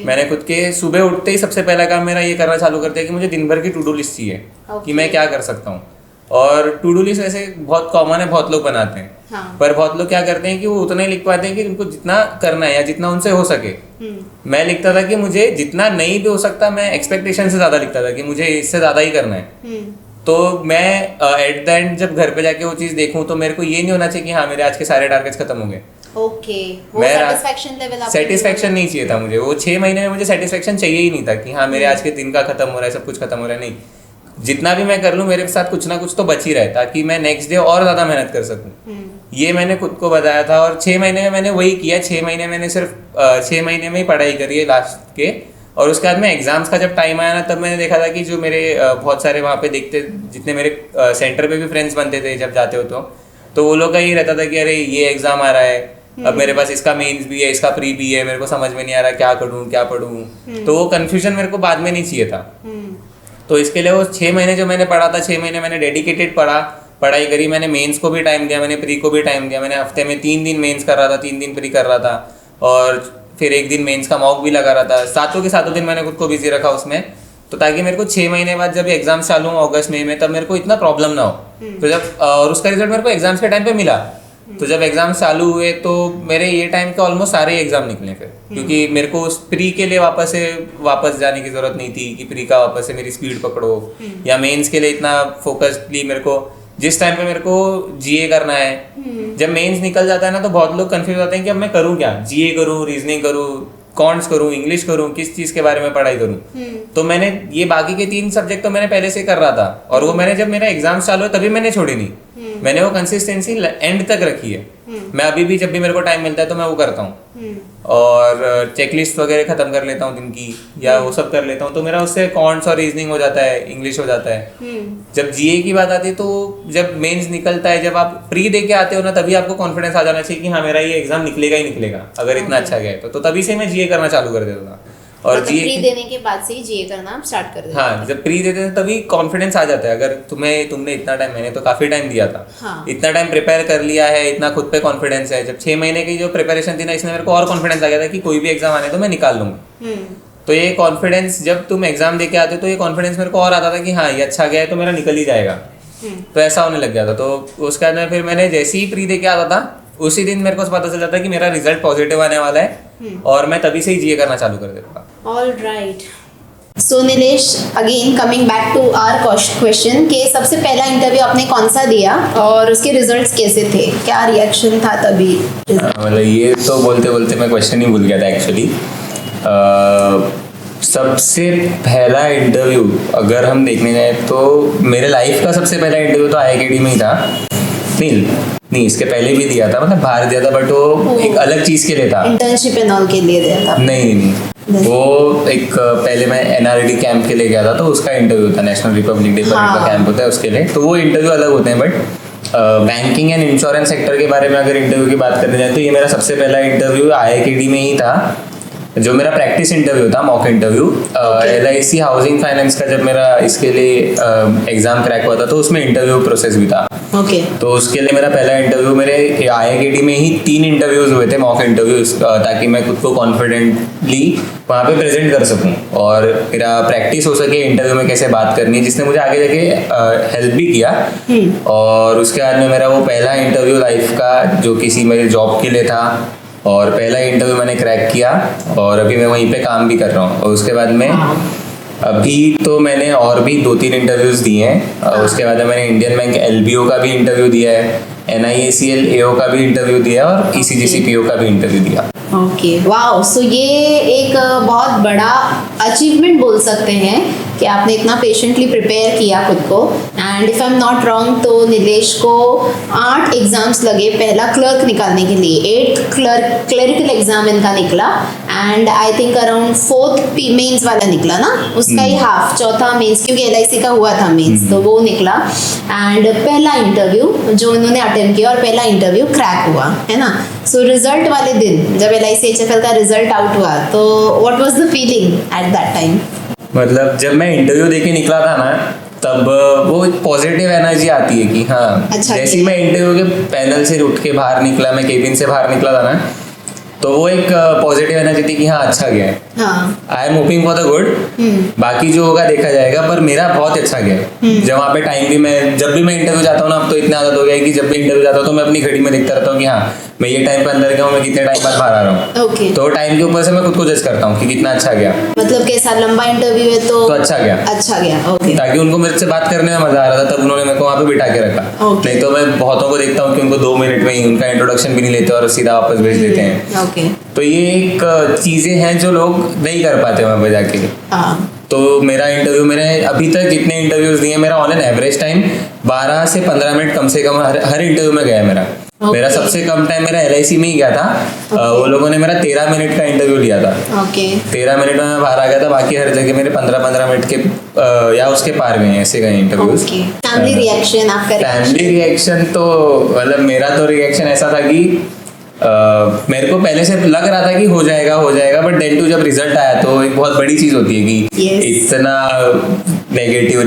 मैंने खुद के सुबह उठते ही सबसे पहला काम मेरा ये करना चालू कर दिया कि मुझे दिन भर की टू डू लिस्ट चाहिए कि मैं क्या कर सकता हूँ। और टू डू लिस्ट वैसे बहुत कॉमन है, बहुत लोग बनाते हैं, हाँ। पर बहुत लोग क्या करते हैं कि वो उतना ही लिख पाते हैं कि उनको जितना करना है या जितना उनसे हो सके। मैं लिखता था कि मुझे जितना नहीं भी हो सकता, मैं एक्सपेक्टेशन से ज्यादा लिखता था कि मुझे इससे ज्यादा ही करना है। तो मैं एट द एंड जब घर पे जाके वो चीज देखूं तो मेरे को ये नहीं होना चाहिए कि हाँ मेरे आज के सारे टारगेट्स खत्म हो गए। ओके, वो मेरा सेटिस्फेक्शन लेवल आपको सेटिस्फेक्शन नहीं चाहिए था मुझे। वो 6 महीने में मुझे सेटिस्फेक्शन चाहिए ही नहीं था कि हाँ मेरे आज के दिन का खत्म हो रहा है, सब कुछ खत्म हो रहा है। नहीं, जितना भी मैं कर लूँ मेरे साथ कुछ ना कुछ तो बच ही रहा है ताकि मैं नेक्स्ट डे और ज्यादा मेहनत कर सकूँ। ये मैंने खुद को बताया था और 6 महीने में मैंने वही किया। 6 महीने मैंने सिर्फ 6 महीने में ही पढ़ाई करी है लास्ट के। और उसके बाद में एग्जाम्स का जब टाइम आया ना, तब मैंने देखा था कि जो मेरे बहुत सारे वहाँ पे देखते, जितने मेरे सेंटर पे भी फ्रेंड्स बनते थे जब जाते हो तो वो लोग का ये रहता था कि अरे ये एग्जाम आ रहा है, अब मेरे पास इसका मेंस भी है, इसका प्री भी है, मेरे को समझ में नहीं आ रहा क्या करूँ क्या पढ़ूँ। तो वो कन्फ्यूजन मेरे को बाद में नहीं चाहिए था। तो इसके लिए वो 6 महीने जो मैंने पढ़ा था, 6 महीने मैंने डेडिकेटेड पढ़ाई करी। मैंने मेंस को भी टाइम दिया, मैंने प्री को भी टाइम दिया। मैंने हफ्ते में 3 दिन मेंस कर रहा था, 3 दिन प्री कर रहा था और फिर 1 दिन मेंस का मॉक भी लगा रहा था। सातों के सातों दिन मैंने खुद को बिजी रखा उसमें, तो ताकि मेरे को 6 महीने बाद जब एग्जाम चालू हो अगस्त में, तब मेरे को इतना प्रॉब्लम ना हो। तो जब और उसका रिजल्ट मेरे को एग्जाम्स के टाइम पे मिला, तो जब एग्जाम चालू हुए तो मेरे ये टाइम के ऑलमोस्ट सारे एग्जाम निकले फिर, क्योंकि मेरे को उस प्री के लिए वापस जाने की जरूरत नहीं थी कि प्री का वापस से मेरी स्पीड पकड़ो, या मेंस के लिए इतना फोकसली मेरे को जिस टाइम पे मेरे को जीए करना है। जब मेंस निकल जाता है ना तो बहुत लोग कंफ्यूज होते हैं कि अब मैं करूँ क्या, जीए करूँ, रीजनिंग करूँ, कॉन्ट्स करूँ, इंग्लिश करूँ, किस चीज के बारे में पढ़ाई करूँ। तो मैंने ये बाकी के 3 सब्जेक्ट तो मैंने पहले से कर रहा था, और वो मैंने जब मेरा एग्जाम चालू हुआ तभी मैंने छोड़ी नहीं। मैंने वो कंसिस्टेंसी एंड तक रखी है। मैं अभी भी जब भी मेरे को टाइम मिलता है तो मैं वो करता हूँ, और चेकलिस्ट वगैरह खत्म कर लेता हूँ दिन की, या वो सब कर लेता हूँ। तो मेरा उससे कॉन्ट्स और रीजनिंग हो जाता है, इंग्लिश हो जाता है। जब जीए की बात आती है तो जब मेंस निकलता है, जब आप प्री दे के आते हो ना, तभी आपको कॉन्फिडेंस आ जाना चाहिए कि हाँ मेरा ये एग्जाम निकलेगा ही निकलेगा अगर इतना अच्छा गया है तो तभी से मैं जीए करना चालू कर देता था। और मतलब प्री देने के बाद से ही जीए करना आप स्टार्ट कर देते। हाँ, जब प्री देते थे तभी कॉन्फिडेंस आ जाता है। अगर तुमने इतना टाइम, मैंने तो काफी टाइम दिया था, हाँ। इतना टाइम प्रिपेयर कर लिया है, इतना खुद पे कॉन्फिडेंस है। जब 6 महीने की जो प्रिपरेशन थी ना, इसमें मेरे को और कॉन्फिडेंस आ गया था कि कोई भी एग्जाम आने तो मैं निकाल लूंगा। तो ये कॉन्फिडेंस, जब तुम एग्जाम दे के आते हो तो ये कॉन्फिडेंस मेरे को और आता था कि हाँ ये अच्छा गया है तो मेरा निकल ही जाएगा। तो ऐसा होने लग गया था। तो उसके बाद में फिर मैंने जैसे ही प्री दे के आता था, उसी दिन मेरे को पता चल जाता कि मेरा रिजल्ट पॉजिटिव आने वाला है, और मैं तभी से ही जीए करना चालू कर देता था। All right. So Nilesh, again coming back to our question कि सबसे पहला इंटरव्यू आपने कौन सा दिया और उसके रिजल्ट्स कैसे थे, क्या रिएक्शन था तभी? मतलब ये तो बोलते बोलते मैं क्वेश्चन ही भूल गया था एक्चुअली। सबसे पहला इंटरव्यू अगर हम देखने जाए तो मेरे लाइफ का सबसे पहला इंटरव्यू तो IIKD में ही था। नहीं, इसके पहले भी दिया था, मतलब बाहर दिया था, बट वो एक अलग चीज के लिए था, इंटर्नशिप एंड ऑल के लिए दिया था। नहीं, वो एक पहले मैं NRD कैंप के लिए गया था, तो उसका इंटरव्यू था, नेशनल रिपब्लिक डे का कैंप होता है उसके लिए। तो वो इंटरव्यू अलग होते हैं, but banking and insurance sector के बारे में अगर इंटरव्यू की बात करने जाए तो ये मेरा सबसे पहला इंटरव्यू IIKD में ही था, जो मेरा प्रैक्टिस इंटरव्यू था, mock interview. LIC housing finance का जब मेरा इसके लिए एग्जाम क्रैक हुआ था तो उसमें इंटरव्यू प्रोसेस भी था। तो उसके लिए मेरा पहला इंटरव्यू, मेरे IIKD में ही 3 इंटरव्यूज हुए थे, मॉक इंटरव्यूज, ताकि मैं खुद को कॉन्फिडेंटली वहाँ पे प्रेजेंट कर सकूँ और मेरा प्रैक्टिस हो सके इंटरव्यू में कैसे बात करनी है, जिसने मुझे आगे जाके हेल्प भी किया। और उसके बाद में मेरा वो पहला इंटरव्यू लाइफ का जो किसी मेरे जॉब के लिए था, और पहला इंटरव्यू मैंने क्रैक किया, और अभी मैं वहीं पे काम भी कर रहा हूँ। और उसके बाद में अभी तो मैंने और भी 2-3 इंटरव्यूज दिए हैं। और उसके बाद में मैंने इंडियन बैंक LBO का भी इंटरव्यू दिया है, NIACL AO का भी इंटरव्यू दिया, और ECGC PO का भी इंटरव्यू दिया। Okay, wow. सो ये एक बहुत बड़ा अचीवमेंट बोल सकते हैं कि आपने इतना पेशेंटली प्रिपेयर किया खुद को। And if I am not wrong तो नीलेश को 8 एग्जाम्स लगे पहला क्लर्क निकालने के लिए, 8 क्लरिकल एग्जाम इनका निकला, and I think around 4th mains वाला निकला ना, उसका ही हाफ, चौथा मेंस, क्योंकि LIC का हुआ था मेंस, तो वो निकला। एंड पहला इंटरव्यू जो इन्होंने अटेंड किया और पहला इंटरव्यू क्रैक हुआ, है ना। सो रिजल्ट वाले दिन जब LIC HFL का रिजल्ट आउट हुआ तो what was the feeling at that time? मतलब जब मैं इंटरव्यू देके निकला था ना, तब वो एक पॉजिटिव एनर्जी आती है कि हाँ, अच्छा, जैसे मैं इंटरव्यू के पैनल से उठ के बाहर निकला, मैं केबिन से बाहर निकला था ना, तो वो एक पॉजिटिव एनर्जी थी कि हाँ अच्छा गया है, हाँ I am hoping for the good, बाकी जो होगा देखा जाएगा, पर मेरा बहुत अच्छा गया है। जब वहाँ पे टाइम भी मैं जब भी मैं इंटरव्यू जाता हूँ ना, अब तो इतना आदत हो गया है कि जब भी इंटरव्यू जाता हूँ तो मैं अपनी घड़ी में देखता रहता हूँ कि हाँ मैं ये टाइम पे अंदर गया हूँ, मैं कितने टाइम बाद बाहर आ रहा हूँ। ओके, तो टाइम के ऊपर से मैं खुद को जज करता हूँ कि कितना अच्छा गया, मतलब कैसा लंबा इंटरव्यू है तो अच्छा गया, अच्छा गया। ओके, ताकि उनको मेरे से बात करने में मजा आ रहा था, तब उन्होंने मेरे को वहाँ पे बिठा के रखा। Okay. नहीं तो मैं बहुतों को देखता हूँ कि उनको 2 मिनट में ही उनका इंट्रोडक्शन भी नहीं लेते और सीधा वापस भेज देते हैं। ओके, तो ये एक चीजें हैं जो लोग नहीं कर पाते वहाँ पे जाके। हाँ तो मेरा इंटरव्यू, मैंने अभी तक जितने इंटरव्यूज दिए, मेरा ऑन एन एवरेज टाइम 12 से 15 मिनट कम से कम हर इंटरव्यू में गया है मेरा। Okay. मेरा सबसे कम टाइम मेरा LIC में ही गया था। वो लोगों ने मेरा 13 मिनट का इंटरव्यू लिया था। ओके, 13 मिनट में मैं बाहर आ गया था, बाकी हर जगह मेरे 15-15 मिनट के या उसके पार गए, ऐसे गए इंटरव्यूज। ओके। फैमिली रिएक्शन आपका? फैमिली रिएक्शन तो मतलब मेरा तो रिएक्शन ऐसा था कि मेरे को पहले से लग रहा था कि हो जाएगा, बट देन टू जब रिजल्ट आया तो एक बहुत बड़ी चीज होती है कि Yes. इतना नेगेटिव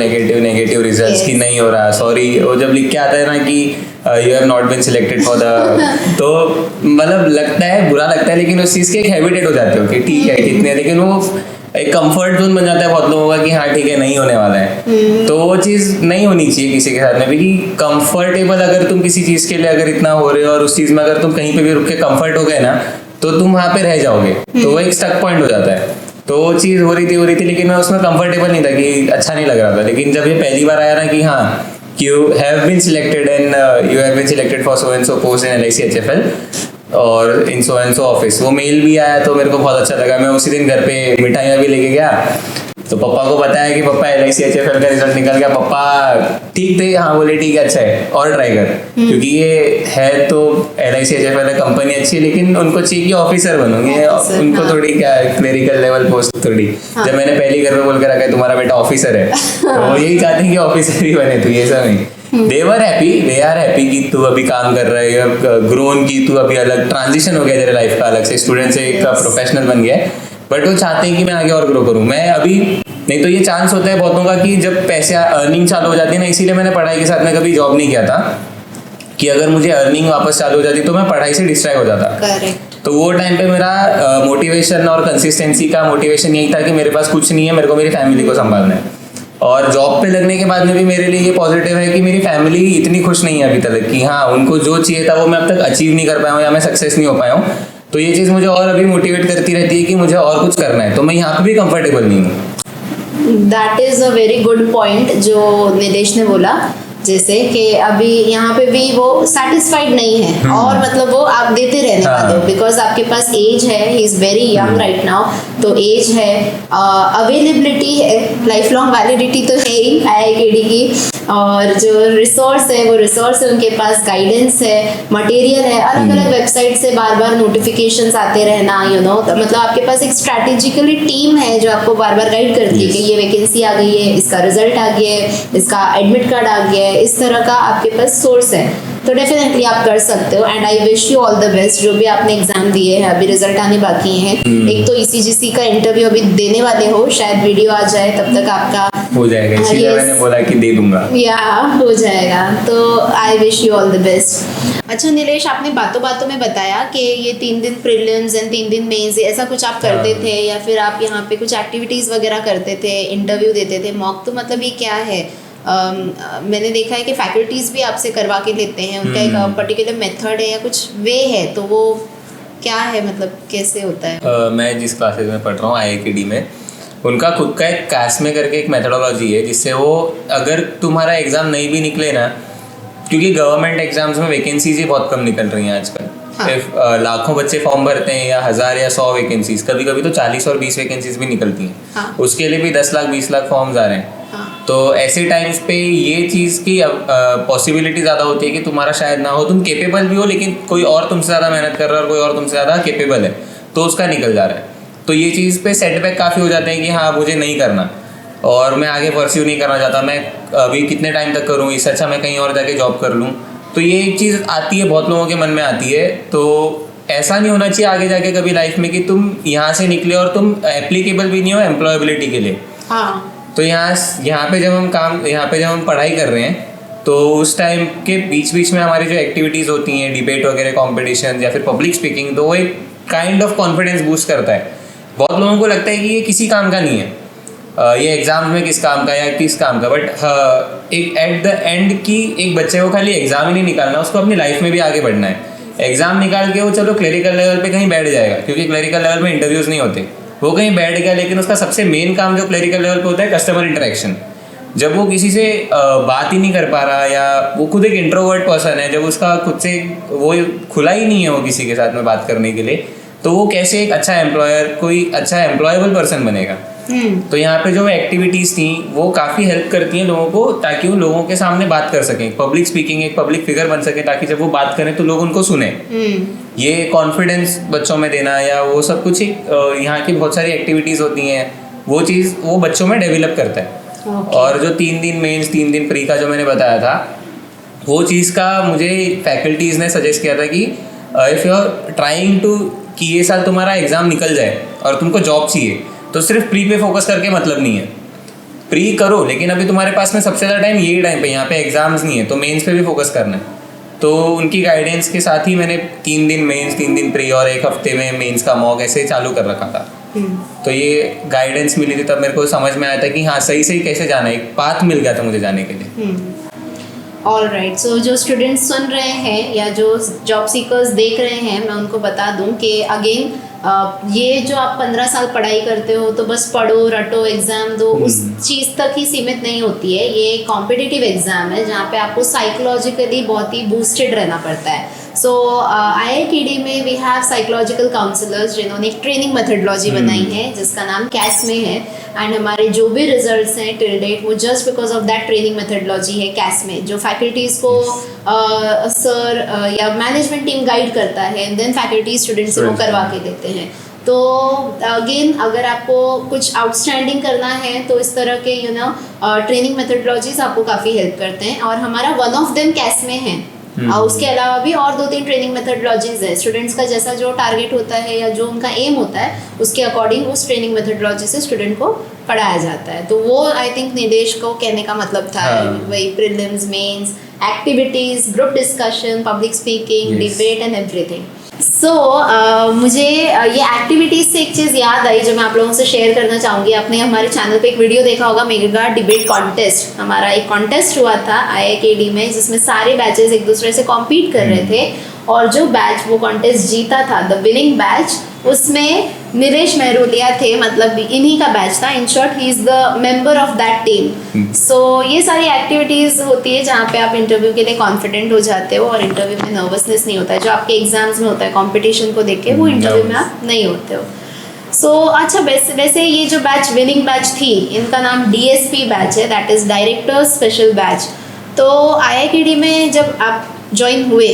रिजल्ट्स Yes. कि नहीं हो रहा, सॉरी, वो जब लिख के आता है ना कि you have not been selected for the तो मतलब लगता है, बुरा लगता है, लेकिन उस चीज के एक हैबिटेट हो जाते हो कि ठीक है कितने, लेकिन वो एक कंफर्ट जोन बन जाता है बहुत लोगों का कि हाँ ठीक है नहीं होने वाला है। तो वो चीज़ नहीं होनी चाहिए किसी के साथ में भी, कि कंफर्टेबल अगर तुम किसी चीज़ के लिए अगर इतना हो रहे हो और उस चीज़ में अगर तुम कहीं पे भी रुक के कंफर्ट हो गए ना, तो तुम वहाँ पे रह जाओगे। तो वो एक स्टक पॉइंट हो जाता है। तो वो चीज़ हो रही थी, लेकिन मैं उसमें कंफर्टेबल नहीं था, कि अच्छा नहीं लग रहा था। लेकिन जब ये पहली बार आया ना कि हाँ you have been selected and you have been selected for so and so post in LIC HFL और इन सो एंड सो ऑफिस, वो मेल भी आया तो मेरे को बहुत अच्छा लगा। मैं उसी दिन घर पे मिठाइयाँ भी लेके गया, तो पापा को बताया कि पापा LIC HFL का रिजल्ट निकल गया। पापा ठीक थे, हाँ बोले ठीक है अच्छा है और ट्राई कर, क्योंकि ये है तो LIC HFL कंपनी अच्छी है, लेकिन उनको चाहिए कि ऑफिसर बनोगे, उनको थोड़ी क्या क्लेरिकल लेवल पोस्ट थोड़ी। जब मैंने पहली घर में बोल के रखा है तुम्हारा बेटा ऑफिसर है, तो वो यही चाहते हैं कि ऑफिसर ही बने, तो ये सब नहीं। दे आर हैप्पी कि तू अभी काम कर रहा है, ग्रोन की तू अभी अलग ट्रांजिशन हो गया तेरे लाइफ का, अलग से स्टूडेंट से एक प्रोफेशनल बन गया है। बट वो चाहते हैं कि मैं आगे और ग्रो करूं। मैं अभी नहीं तो ये चांस होता है बहुतों का कि जब पैसे अर्निंग चालू हो जाती है ना, इसीलिए मैंने पढ़ाई के साथ में कभी जॉब नहीं किया था, कि अगर मुझे अर्निंग वापस चालू हो जाती तो मैं पढ़ाई से डिस्ट्रैक्ट हो जाता। करेक्ट। तो वो टाइम पे मेरा मोटिवेशन और कंसिस्टेंसी का मोटिवेशन यही था कि मेरे पास कुछ नहीं है, मेरे को मेरी फैमिली को संभालना है। और जॉब पे लगने के बाद में भी मेरे लिए ये पॉजिटिव है कि मेरी फैमिली इतनी खुश नहीं है अभी तक कि हाँ उनको जो चाहिए था वो मैं अब तक अचीव नहीं कर पाया हूँ या मैं सक्सेस नहीं हो पाया हूँ। तो ये चीज़ मुझे और अभी मोटिवेट करती रहती है कि मुझे और कुछ करना है। तो मैं यहाँ पे भी कंफर्टेबल नहीं हूँ। That is a very good point जो निदेश ने बोला, जैसे कि अभी यहाँ पे भी वो सेटिस्फाइड नहीं है और मतलब वो आप देते रहने वाले हो, बिकॉज आपके पास एज है, he is very young right now, तो एज है, अवेलेबिलिटी है, लाइफ लॉन्ग वैलिडिटी तो है ही IIKD की, और जो रिसोर्स है वो रिसोर्स है उनके पास, गाइडेंस है, मटेरियल है, अलग अलग वेबसाइट से बार बार नोटिफिकेशंस आते रहना, यू नो, मतलब आपके पास एक स्ट्रैटेजिकली टीम है जो आपको बार बार गाइड करती है कि ये वैकेंसी आ गई है, इसका रिजल्ट आ गया है, इसका एडमिट कार्ड आ गया है, इस तरह का आपके पास सोर्स है। तो डेफिनेटली आप कर सकते हो and I wish you all the best. जो भी आपने एग्जाम दिए हैं, अभी रिजल्ट आने बाकी हैं, एक तो ECGC का इंटरव्यू अभी देने वाले हो, शायद वीडियो आ जाए तब तक आपका हो जाएगा, इसलिए मैंने बोला कि दे दूंगा, या हो जाएगा। तो I wish you all the best. अच्छा नीलेश, आपने बातों बातों में बताया कि ये 3 दिन प्रीलिम्स एंड 3 दिन मेंस ऐसा कुछ आप करते थे, या फिर आप यहाँ पे कुछ एक्टिविटीज़ वगैरह करते थे, इंटरव्यू देते थे, मॉक, तो मतलब ये क्या है? मैंने देखा है कि फैकल्टीज भी आपसे करवा के लेते हैं, उनका एक पर्टिकुलर मेथड है या कुछ वे है, तो वो क्या है, मतलब कैसे होता है? मैं जिस क्लासेस में पढ़ रहा हूँ IIKD में, उनका खुद का एक कास्मे करके एक मेथडोलॉजी है, जिससे वो अगर तुम्हारा एग्ज़ाम नहीं भी निकले ना, क्योंकि गवर्नमेंट एग्जाम्स में वैकेंसीज ही बहुत कम निकल रही हैं आजकल। हाँ। लाखों बच्चे फॉर्म भरते हैं, या 1000 या 100 वैकेंसीज, कभी कभी तो 40 और 20 वैकेंसीज भी निकलती हैं। हाँ। उसके लिए भी 10 लाख 20 लाख फॉर्म्स आ रहे हैं। हाँ। तो ऐसे टाइम्स पे ये चीज़ की पॉसिबिलिटी ज़्यादा होती है कि तुम्हारा शायद ना हो, तुम केपेबल भी हो लेकिन कोई और तुमसे ज़्यादा मेहनत कर रहा है और कोई और तुमसे ज़्यादा केपेबल है, तो उसका निकल जा रहा है। तो ये चीज़ पे सेटबैक काफ़ी हो जाते हैं कि हाँ मुझे नहीं करना और मैं आगे परस्यू नहीं करना चाहता, मैं अभी कितने टाइम तक करूँ, इससे अच्छा मैं कहीं और जाके जॉब कर लूँ। तो ये एक चीज़ आती है, बहुत लोगों के मन में आती है। तो ऐसा नहीं होना चाहिए आगे जाके कभी लाइफ में कि तुम यहाँ से निकले और तुम एप्लीकेबल भी नहीं हो एम्प्लॉयबिलिटी के लिए। हाँ। तो यहाँ पे जब हम पढ़ाई कर रहे हैं, तो उस टाइम के बीच में हमारी जो एक्टिविटीज़ होती हैं, डिबेट वगैरह, कॉम्पिटिशन या फिर पब्लिक स्पीकिंग, तो वो एक काइंड ऑफ कॉन्फिडेंस बूस्ट करता है। बहुत लोगों को लगता है कि ये किसी काम का नहीं है, ये एग्जाम में किस काम का या किस काम का, बट एक एट द एंड की एक बच्चे को खाली एग्जाम ही नहीं निकालना, उसको अपनी लाइफ में भी आगे बढ़ना है। एग्जाम निकाल के वो चलो क्लरिकल लेवल पे कहीं बैठ जाएगा, क्योंकि क्लरिकल लेवल में इंटरव्यूज नहीं होते, वो कहीं बैठ गया, लेकिन उसका सबसे मेन काम जो क्लरिकल लेवल पे होता है कस्टमर इंटरेक्शन। जब वो किसी से बात ही नहीं कर पा रहा, या वो खुद एक इंट्रोवर्ट पर्सन है, जब उसका खुद से वो खुला ही नहीं है वो किसी के साथ में बात करने के लिए, तो वो कैसे एक अच्छा एम्प्लॉयर, कोई अच्छा एम्प्लॉयबल पर्सन बनेगा। तो यहाँ पे जो एक्टिविटीज़ थी वो काफ़ी हेल्प करती हैं लोगों को, ताकि वो लोगों के सामने बात कर सकें, पब्लिक स्पीकिंग, एक पब्लिक फिगर बन सके, ताकि जब वो बात करें तो लोग उनको सुने। ये कॉन्फिडेंस बच्चों में देना या वो सब कुछ यहाँ की बहुत सारी एक्टिविटीज़ होती हैं, वो चीज़ वो बच्चों में डेवलप करता है। और जो 3 दिन मेंस 3 दिन प्री का जो मैंने बताया था, वो चीज़ का मुझे फैकल्टीज़ ने सजेस्ट किया था कि if you are trying to कि ये साल तुम्हारा एग्ज़ाम निकल जाए और तुमको जॉब चाहिए, तो सिर्फ प्री पे फोकस करके मतलब नहीं है। प्री करो, लेकिन अभी तुम्हारे पास में सबसे ज़्यादा टाइम यही टाइम पे, यहाँ पे एग्जाम्स नहीं है, तो मेंस पे भी फोकस करना है। तो उनकी गाइडेंस के साथ ही मैंने 3 दिन मेंस 3 दिन प्री और 1 हफ्ते में मेंस का मॉक ऐसे चालू कर रखा था। तो ये गाइडेंस मिली थी, तब मेरे को समझ में आया था कि हाँ सही सही कैसे जाना है, एक पाथ मिल गया था मुझे जाने के लिए। ऑल राइट, सो जो स्टूडेंट्स सुन रहे हैं या जो जॉब सीकर्स देख रहे हैं, मैं उनको बता दूं कि अगेन ये जो आप 15 साल पढ़ाई करते हो तो बस पढ़ो रटो एग्ज़ाम दो, उस चीज़ तक ही सीमित नहीं होती है। ये कॉम्पिटिटिव एग्ज़ाम है जहाँ पे आपको साइकोलॉजिकली बहुत ही बूस्टेड रहना पड़ता है। सो IITD में वी हैव साइकोलॉजिकल काउंसलर्स जिन्होंने एक ट्रेनिंग मेथडोलॉजी बनाई है जिसका नाम कैस्मे है, एंड हमारे जो भी रिजल्ट्स हैं टिल डेट वो just because of that training methodology है कैस्मे, जो फैकल्टीज़ को सर या मैनेजमेंट टीम गाइड करता है एंड देन फैकल्टी स्टूडेंट्स से वो करवा के देते हैं। तो अगेन अगर आपको कुछ आउटस्टैंडिंग करना है तो इस तरह के ट्रेनिंग मेथडोलॉजीज आपको काफ़ी हेल्प करते हैं, और हमारा वन ऑफ देम कैस्मे है। उसके अलावा भी और 2-3 ट्रेनिंग मेथडोलॉजीज है। स्टूडेंट्स का जैसा जो टारगेट होता है या जो उनका एम होता है उसके अकॉर्डिंग उस ट्रेनिंग मेथडोलॉजी से स्टूडेंट को पढ़ाया जाता है। तो वो आई थिंक निदेश को कहने का मतलब था, वही prelims, mains, activities, group discussion, public speaking, debate and everything. So मुझे ये एक्टिविटीज़ से एक चीज़ याद आई जो मैं आप लोगों से शेयर करना चाहूँगी। आपने हमारे चैनल पे एक वीडियो देखा होगा, मेगा डिबेट कॉन्टेस्ट। हमारा एक कॉन्टेस्ट हुआ था IIKD में जिसमें सारे बैचेस एक दूसरे से कॉम्पीट कर रहे थे, और जो बैच वो कॉन्टेस्ट जीता था, द विनिंग बैच, उसमें निलेश महरोलिया थे, मतलब इन्हीं का बैच था। In short he is the member of that team. So ये सारी एक्टिविटीज़ होती है जहाँ पे आप इंटरव्यू के लिए कॉन्फिडेंट हो जाते हो, और इंटरव्यू में नर्वसनेस नहीं होता है जो आपके एग्जाम्स में होता है कंपटीशन को देख के, वो इंटरव्यू में आप नहीं होते हो। सो अच्छा, वैसे ये जो बैच विनिंग बैच थी, इनका नाम DSP बैच है, that is director special batch. तो IIKD में जब आप ज्वाइन हुए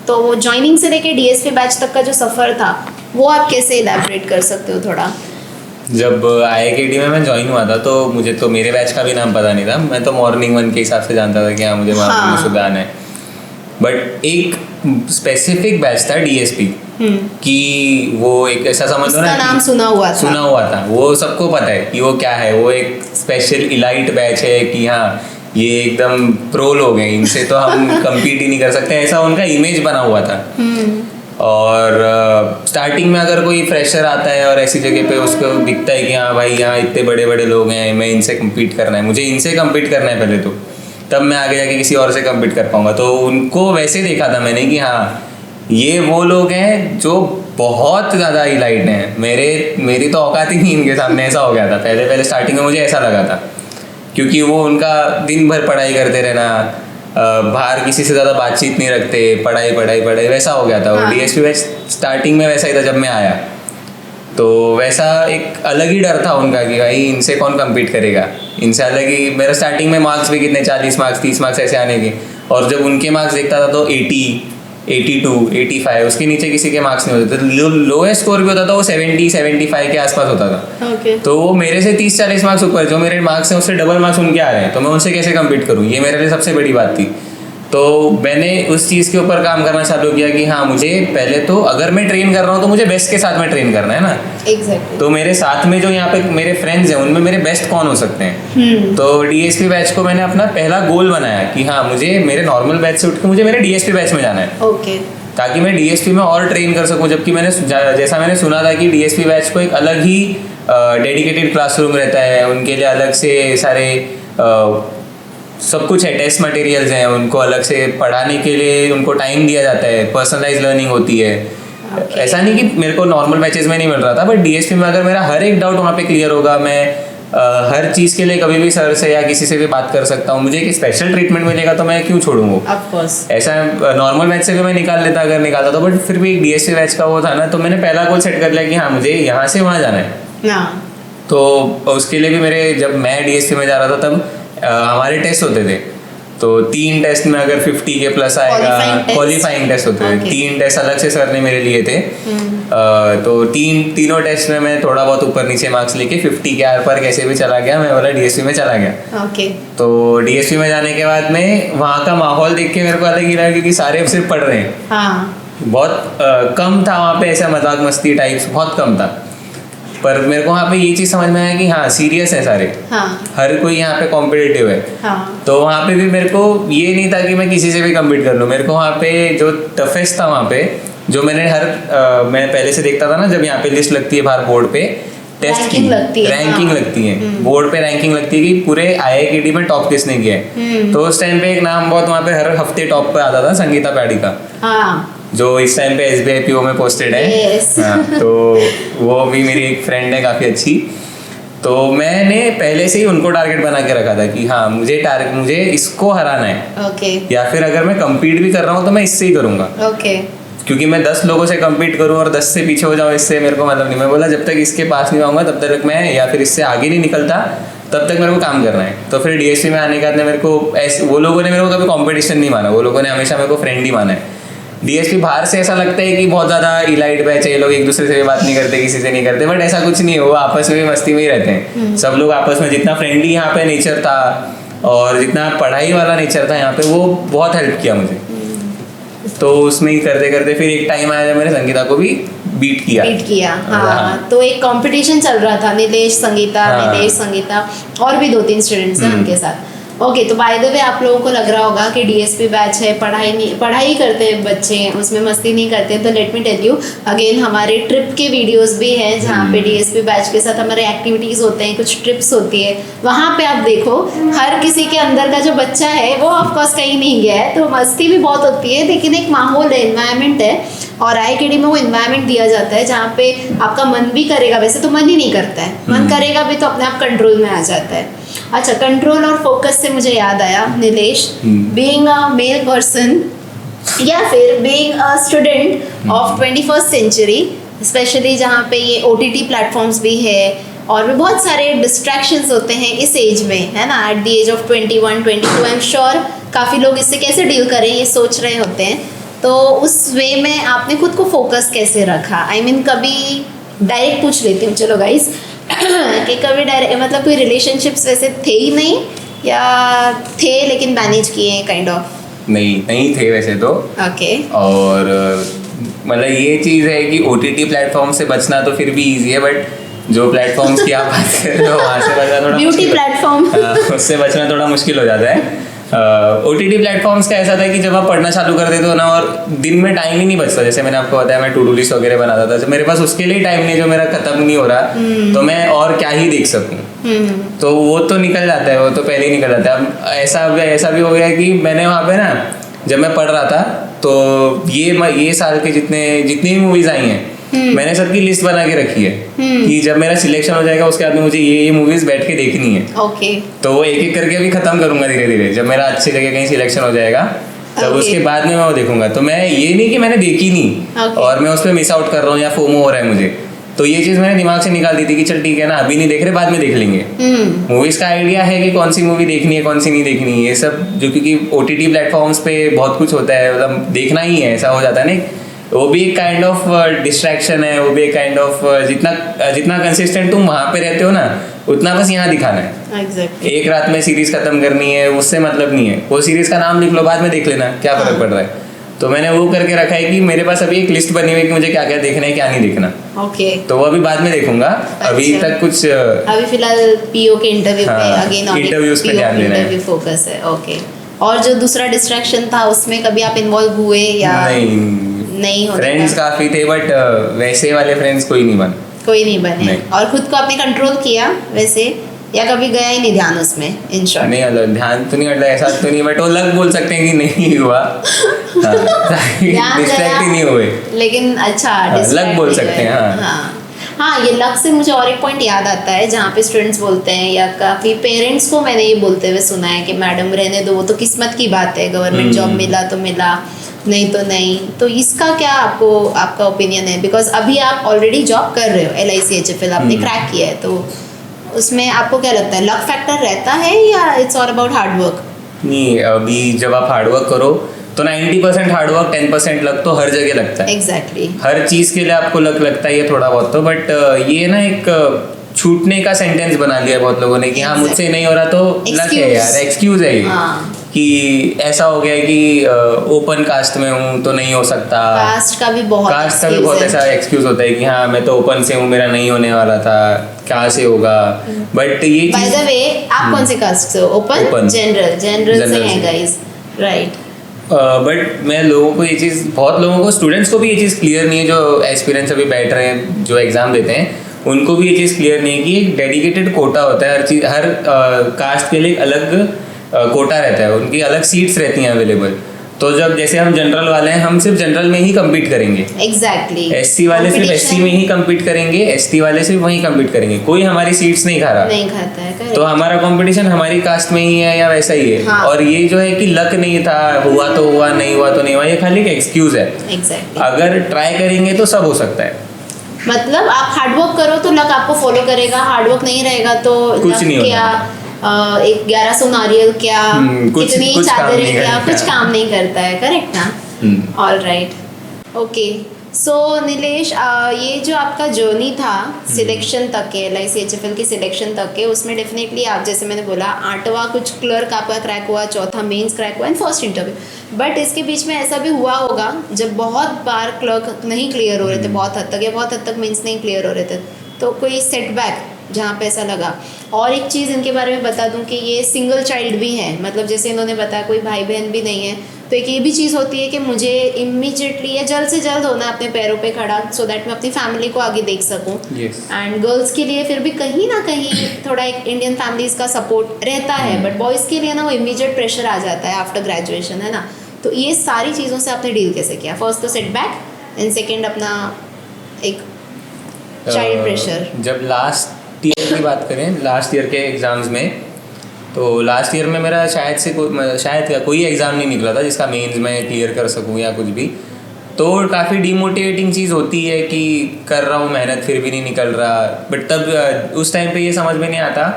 तो वो ज्वाइनिंग से लेके DSP बैच तक का जो सफ़र था वो आप कैसे इलैबोरेट कर सकते हो थोड़ा? जब IIKD में मैं ज्वाइन हुआ था तो मुझे तो मेरे बैच का भी नाम पता नहीं था, मैं तो मॉर्निंग 1 के हिसाब से जानता था कि हाँ मुझे वहाँ सुबह आना है। बट एक स्पेसिफिक बैच था DSP कि वो एक ऐसा समझ लो ना, नाम सुना हुआ था, वो सबको पता है कि वो क्या है, वो एक स्पेशल इलाइट बैच है कि हाँ ये एकदम प्रो लोग हैं, इनसे तो हम कम्पीट ही नहीं कर सकते, ऐसा उनका इमेज बना हुआ था। और स्टार्टिंग में अगर कोई फ्रेशर आता है और ऐसी जगह पे उसको दिखता है कि हाँ भाई यहाँ इतने बड़े बड़े लोग हैं, मैं इनसे कम्पीट करना है, मुझे इनसे कम्पीट करना है पहले तो, तब मैं आगे जाके किसी और से कम्पीट कर पाऊँगा। तो उनको वैसे देखा था मैंने कि हाँ ये वो लोग हैं जो बहुत ज़्यादा इलाइट हैं, मेरी तो औकात ही नहीं इनके सामने, ऐसा हो गया था। पहले स्टार्टिंग में मुझे ऐसा लगा था, क्योंकि वो उनका दिन भर पढ़ाई करते रहना, बाहर किसी से ज़्यादा बातचीत नहीं रखते, पढ़ाई वैसा हो गया था। वो DSP बैच स्टार्टिंग में वैसा ही था जब मैं आया, तो वैसा एक अलग ही डर था उनका कि भाई इनसे कौन कम्पीट करेगा, इनसे अलग ही। मेरा स्टार्टिंग में मार्क्स भी कितने 40 मार्क्स 30 मार्क्स ऐसे आने के, और जब उनके मार्क्स देखता था तो 80, 82, 85, उसके नीचे किसी के मार्क्स नहीं होते थे। लोएस्ट स्कोर भी होता था वो 70, 75 के आसपास होता था। तो वो मेरे से 30-40 मार्क्स ऊपर, जो मेरे मार्क्स हैं उससे डबल मार्क्स उनके आ रहे हैं, तो मैं उनसे कैसे कम्पीट करूँ, ये मेरे लिए सबसे बड़ी बात थी। तो मैंने उस चीज़ के ऊपर काम करना चालू किया कि हाँ मुझे पहले तो अगर मैं ट्रेन कर रहा हूँ तो मुझे बेस्ट के साथ में ट्रेन करना है ना। Exactly. तो मेरे साथ में जो यहाँ पे मेरे फ्रेंड्स हैं उनमें मेरे बेस्ट कौन हो सकते हैं। तो DSP बैच को मैंने अपना पहला गोल बनाया कि हाँ मुझे मेरे नॉर्मल बैच से उठ के मुझे मेरे DSP बैच में जाना है। Okay. ताकि मैं डीएसपी में और ट्रेन कर सकूं, जबकि जैसा मैंने सुना था कि डीएसपी बैच को एक अलग ही डेडिकेटेड क्लासरूम रहता है, उनके लिए अलग से सारे सब कुछ है, टेस्ट मटेरियल्स हैं, उनको अलग से पढ़ाने के लिए उनको टाइम दिया जाता है, पर्सनलाइज लर्निंग होती है। ऐसा नहीं कि मेरे को नॉर्मल बैचेस में नहीं मिल रहा था, बट डीएसपी में अगर मेरा हर एक डाउट वहाँ पे क्लियर होगा, मैं हर चीज़ के लिए कभी भी सर से या किसी से भी बात कर सकता हूँ, मुझे एक स्पेशल ट्रीटमेंट मिलेगा तो मैं क्यों छोड़ूंगा। ऑफ कोर्स ऐसा नॉर्मल बैच से भी मैं निकाल लेता अगर निकालता तो, बट फिर भी डीएसपी बैच का वो था ना, तो मैंने पहला गोल सेट कर लिया कि हाँ मुझे यहाँ से वहाँ जाना है। तो उसके लिए भी मेरे, जब मैं डीएसपी में जा रहा था तब हमारे टेस्ट होते थे, तो 3 टेस्ट में अगर 50 के प्लस आएगा, क्वालिफाइंग टेस्ट होते थे, 3 टेस्ट अलग से सर ने मेरे लिए थे। तो तीनों टेस्ट में मैं थोड़ा बहुत ऊपर नीचे मार्क्स लेके 50 के आर पर कैसे भी चला गया, मैं बोला डीएसपी में चला गया। तो डीएसपी में जाने के बाद में वहाँ का माहौल देख के मेरे को अलग ही लगा, क्योंकि सारे सिर्फ पढ़ रहे हैं। बहुत कम था वहाँ पे ऐसा मजाक मस्ती टाइप्स, बहुत कम था। पर मेरे को वहाँ पे ये चीज़ समझ में आया कि हाँ सीरियस है सारे, हर कोई यहाँ पे कॉम्पिटिटिव है। तो वहाँ पे भी मेरे को ये नहीं था कि मैं किसी से भी कम्पीट कर लूँ। मेरे को वहाँ पे जो टफेस्ट था, वहाँ पे जो मैंने मैं पहले से देखता था ना, जब यहाँ पे लिस्ट लगती है बाहर बोर्ड पे टेस्ट की रैंकिंग लगती है, बोर्ड पे रैंकिंग लगती है कि पूरे IIKT में टॉप किसने किया है। तो उस टाइम पे एक नाम बहुत वहाँ पे हर हफ्ते टॉप पे आता था, संगीता पैडी का, जो इस टाइम पे SBI PO में पोस्टेड है। हाँ, तो वो भी मेरी एक फ्रेंड है काफ़ी अच्छी। तो मैंने पहले से ही उनको टारगेट बना के रखा था कि हाँ मुझे इसको हराना है। या फिर अगर मैं कम्पीट भी कर रहा हूँ तो मैं इससे ही करूँगा। क्योंकि मैं 10 लोगों से कम्पीट करूँ और 10 से पीछे हो जाऊँ, इससे मेरे को मतलब नहीं। मैं बोला जब तक इसके पास नहीं आऊँगा तब तक मैं, या फिर इससे आगे नहीं निकलता तब तक मेरे को काम करना है। तो फिर डीएसपी में आने के बाद मेरे को वो लोगों ने मेरे को कभी कॉम्पिटिशन नहीं माना, वो लोगों ने हमेशा मेरे को फ्रेंड ही माना है। डीएसपी बाहर से ऐसा लगता है कि बहुत ज़्यादा इलाइट बैच है, ये लोग एक दूसरे से भी बात नहीं करते, किसी से नहीं करते, बट ऐसा कुछ नहीं है। वो आपस में भी मस्ती में ही रहते हैं सब लोग आपस में। जितना फ्रेंडली यहाँ पे नेचर था और जितना पढ़ाई वाला नेचर था यहाँ पे, वो बहुत हेल्प किया मुझे। तो उसमें ही करते करते फिर एक टाइम आया जब मैंने संगीता को भी बीट किया। हाँ। तो एक कंपटीशन चल रहा था, नीलेश संगीता और भी 2-3 स्टूडेंट्स हैं उनके साथ। ओके, तो बाय द वे आप लोगों को लग रहा होगा कि डीएसपी बैच है, पढ़ाई करते हैं बच्चे, उसमें मस्ती नहीं करते। तो let me tell you again, हमारे ट्रिप के वीडियोस भी हैं जहाँ पे डीएसपी बैच के साथ हमारे एक्टिविटीज़ होते हैं, कुछ ट्रिप्स होती है। वहाँ पे आप देखो हर किसी के अंदर का जो बच्चा है वो ऑफकोर्स कहीं नहीं गया है, तो मस्ती भी बहुत होती है, लेकिन एक माहौल है, इन्वायरमेंट है। और IIKT में वो इन्वायरमेंट दिया जाता है जहाँ पे आपका मन भी करेगा, वैसे तो मन ही नहीं करता है, मन करेगा भी तो अपने आप कंट्रोल में आ जाता है। अच्छा, कंट्रोल और फोकस से मुझे याद आया Nilesh, being a male person या फिर being a student of 21st century, specially जहाँ पे ये OTT प्लेटफॉर्म्स भी है और भी बहुत सारे डिस्ट्रैक्शंस होते हैं इस एज में, है ना, at the age of 21, 22। I am sure काफ़ी लोग इससे कैसे डील करें ये सोच रहे होते हैं। तो उस वे में आपने खुद को फोकस कैसे रखा? आई मीन कभी डायरेक्ट पूछ लेती हूँ, चलो गाइस, कि कभी डायरेक्ट मतलब कोई रिलेशनशिप्स वैसे थे ही नहीं, या थे लेकिन मैनेज किए काइंड ऑफ? नहीं थे वैसे तो। ओके। और मतलब ये चीज़ है कि OTT प्लेटफॉर्म से बचना तो फिर भी ईजी है, बट जो प्लेटफॉर्म्स की आप बात कर रहे हो वहाँ से बचना थोड़ा ब्यूटी प्लेटफॉर्म, उससे बचना थोड़ा मुश्किल हो जाता है। OTT प्लेटफॉर्म्स का ऐसा था कि जब आप पढ़ना चालू कर देते हो ना, और दिन में टाइम ही नहीं बचता। जैसे मैंने आपको बताया मैं टू डू लिस्ट वगैरह बनाता था, जब मेरे पास उसके लिए टाइम नहीं, जो मेरा खत्म नहीं हो रहा, तो मैं और क्या ही देख सकूं। तो वो तो निकल जाता है, वो तो पहले ही निकल जाता है। अब ऐसा भी हो गया कि मैंने वहाँ पे ना, जब मैं पढ़ रहा था तो ये साल के जितनी भी मूवीज आई हैं, मैंने सबकी लिस्ट बना के रखी है कि जब मेरा सिलेक्शन हो जाएगा उसके बाद में मुझे ये मूवीज बैठ के देखनी है। ओके। तो वो एक एक करके भी खत्म करूंगा धीरे धीरे, जब मेरा अच्छी जगह कहीं सिलेक्शन हो जाएगा तब उसके बाद में मैं वो देखूंगा। तो मैं ये नहीं कि मैंने देखी नहीं और मैं उस पर मिस आउट कर रहा हूँ या फोमो हो रहा है मुझे, तो ये चीज़ मैंने दिमाग से निकाल दी थी कि चल ठीक है ना, अभी नहीं देख रहे, बाद में देख लेंगे। मूवीज का आइडिया है कि कौन सी मूवी देखनी है कौन सी नहीं देखनी है, ये सब जो, क्योंकि OTT प्लेटफॉर्म्स पे बहुत कुछ होता है, मतलब देखना ही है, ऐसा हो जाता है ना। वो भी एक काइंड ऑफ डिस्ट्रैक्शन है, वो भी एक काइंड ऑफ जितना कंसिस्टेंट तुम वहाँ पे रहते हो ना, उतना बस यहाँ दिखाना है। Exactly. एक रात में सीरीज खत्म करनी है, उससे मतलब नहीं है। वो सीरीज का नाम लिख लो, बाद में देख लेना, क्या फर्क पड़ रहा है। तो मैंने वो करके रखा है कि मेरे पास अभी एक लिस्ट बनी हुई है कि मुझे क्या क्या देखना है क्या नहीं देखना। ओके। तो वो अभी बाद में देखूंगा। अभी तक कुछ अभी फिलहाल PO के इंटरव्यू पे अगेन इंटरव्यूज पे ध्यान देना है, फोकस है। ओके। और जो दूसरा डिस्ट्रैक्शन था उसमें कभी आप इन्वॉल्व हुए या नहीं? नहीं होने फ्रेंड्स का। काफ़ी थे बट वैसे वाले फ्रेंड्स कोई नहीं बन। कोई नहीं बने। नहीं। और खुद को आपने कंट्रोल किया वैसे, या कभी गया ही नहीं ध्यान उसमें? इन शॉर्ट नहीं मतलब ध्यान तो नहीं, मतलब ऐसा तो नहीं, बट वो लग बोल सकते हैं कि नहीं हुआ। ध्यान डिस्ट्रैक्ट ही नहीं हुए, लेकिन अच्छा लग बोल सकते हैं। हाँ हाँ, ये लक से मुझे और एक पॉइंट याद आता है, जहाँ पे स्टूडेंट्स बोलते हैं या काफ़ी पेरेंट्स को मैंने ये बोलते हुए सुना है कि मैडम रहने दो, वो तो किस्मत की बात है, गवर्नमेंट जॉब मिला तो मिला, नहीं तो नहीं। तो इसका क्या आपका ओपिनियन है? बिकॉज अभी आप ऑलरेडी जॉब कर रहे हो, LICHFL आपने क्रैक किया है, तो उसमें आपको क्या लगता है, लक फैक्टर रहता है या it's all about hard work? नहीं, अभी जब आप हार्डवर्क करो तो 90% हार्डवर्क, 10% लक तो हर जगह लगता है। एग्जैक्टली। हर चीज़ के लिए आपको लक लगता है, ये थोड़ा बहुत तो, बट ये ना एक छूटने का सेंटेंस बना लिया है बहुत लोगों ने कि हाँ मुझसे नहीं हो रहा तो लक है यार, एक्सक्यूज है ये। हाँ। कि ऐसा हो गया है कि ओपन कास्ट में हूँ तो नहीं हो सकता। कास्ट का भी बहुत ऐसा एक्सक्यूज होता है कि हाँ मैं तो ओपन से हूँ, मेरा नहीं होने वाला था, क्या से होगा। बट ये बाय द वे आप कौन से कास्ट से हो? ओपन? जनरल से हैं गाइस, राइट। बट मैं लोगों को ये चीज़, बहुत लोगों को, स्टूडेंट्स को भी ये चीज़ क्लियर नहीं है, जो एस्पिरेंट्स अभी बैठ रहे हैं, जो एग्ज़ाम देते हैं, उनको भी ये चीज़ क्लियर नहीं है कि एक डेडिकेटेड कोटा होता है हर चीज़, हर कास्ट के लिए एक अलग कोटा रहता है, उनकी अलग सीट्स रहती हैं अवेलेबल। तो जब जैसे हम जनरल वाले हैं, हम सिर्फ जनरल में ही कम्पीट करेंगे। एग्जैक्टली। SC वाले सिर्फ SC में ही कम्पीट करेंगे, ST वाले सिर्फ वहीं कम्पीट करेंगे, कोई हमारी सीट्स नहीं खा रहा, नहीं खाता है। तो हमारा कंपटीशन हमारी कास्ट में ही है या वैसा ही है। हाँ। और ये जो है कि लक नहीं था, हुआ तो हुआ, नहीं हुआ तो नहीं हुआ, ये खाली एक एक्सक्यूज है। एग्जैक्टली। अगर ट्राई करेंगे तो सब हो सकता है। मतलब आप हार्डवर्क करो तो लक आपको फॉलो करेगा, हार्डवर्क नहीं रहेगा तो कुछ नहीं क्या, एक 1100 नारियल क्या, कितनी चादरें क्या, कुछ काम नहीं करता है। करेक्ट ना? All right, okay. So Nilesh, ये जो आपका जर्नी था सिलेक्शन तक के, LICHFL के सिलेक्शन तक के, उसमें डेफिनेटली आप, जैसे मैंने बोला, 8वां कुछ क्लर्क आपका क्रैक हुआ, 4था मेंस क्रैक हुआ एंड फर्स्ट इंटरव्यू। बट इसके बीच में ऐसा भी हुआ होगा जब बहुत बार क्लर्क नहीं क्लियर हो रहे थे, बहुत हद तक, या बहुत हद तक मेंस नहीं क्लियर हो रहे थे, तो कोई सेटबैक जहाँ पे ऐसा लगा। और एक चीज़ इनके बारे में बता दूं कि ये सिंगल चाइल्ड भी हैं, मतलब जैसे इन्होंने बताया कोई भाई बहन भी नहीं है, तो एक ये भी चीज़ होती है कि मुझे इमीडिएटली या जल्द से जल्द होना है अपने पैरों पे खड़ा, सो दैट मैं अपनी फैमिली को आगे देख सकूं। एंड गर्ल्स के लिए फिर भी कहीं ना कहीं थोड़ा एक इंडियन फैमिलीज का सपोर्ट रहता है, बट बॉयज़ के लिए ना वो इमीडिएट प्रेशर आ जाता है आफ्टर ग्रेजुएशन, है ना? तो ये सारी चीज़ों से आपने डील कैसे किया? फर्स्ट तो सेटबैक एंड सेकेंड अपना एक चाइल्ड प्रेशर। जब लास्ट ईयर की बात करें, लास्ट ईयर के एग्ज़ाम्स में, तो लास्ट ईयर में मेरा शायद कोई एग्ज़ाम नहीं निकला था जिसका मेंस मैं क्लियर कर सकूं या कुछ भी। तो काफ़ी डीमोटिवेटिंग चीज़ होती है कि कर रहा हूँ मेहनत फिर भी नहीं निकल रहा। बट तब उस टाइम पे ये समझ में नहीं आता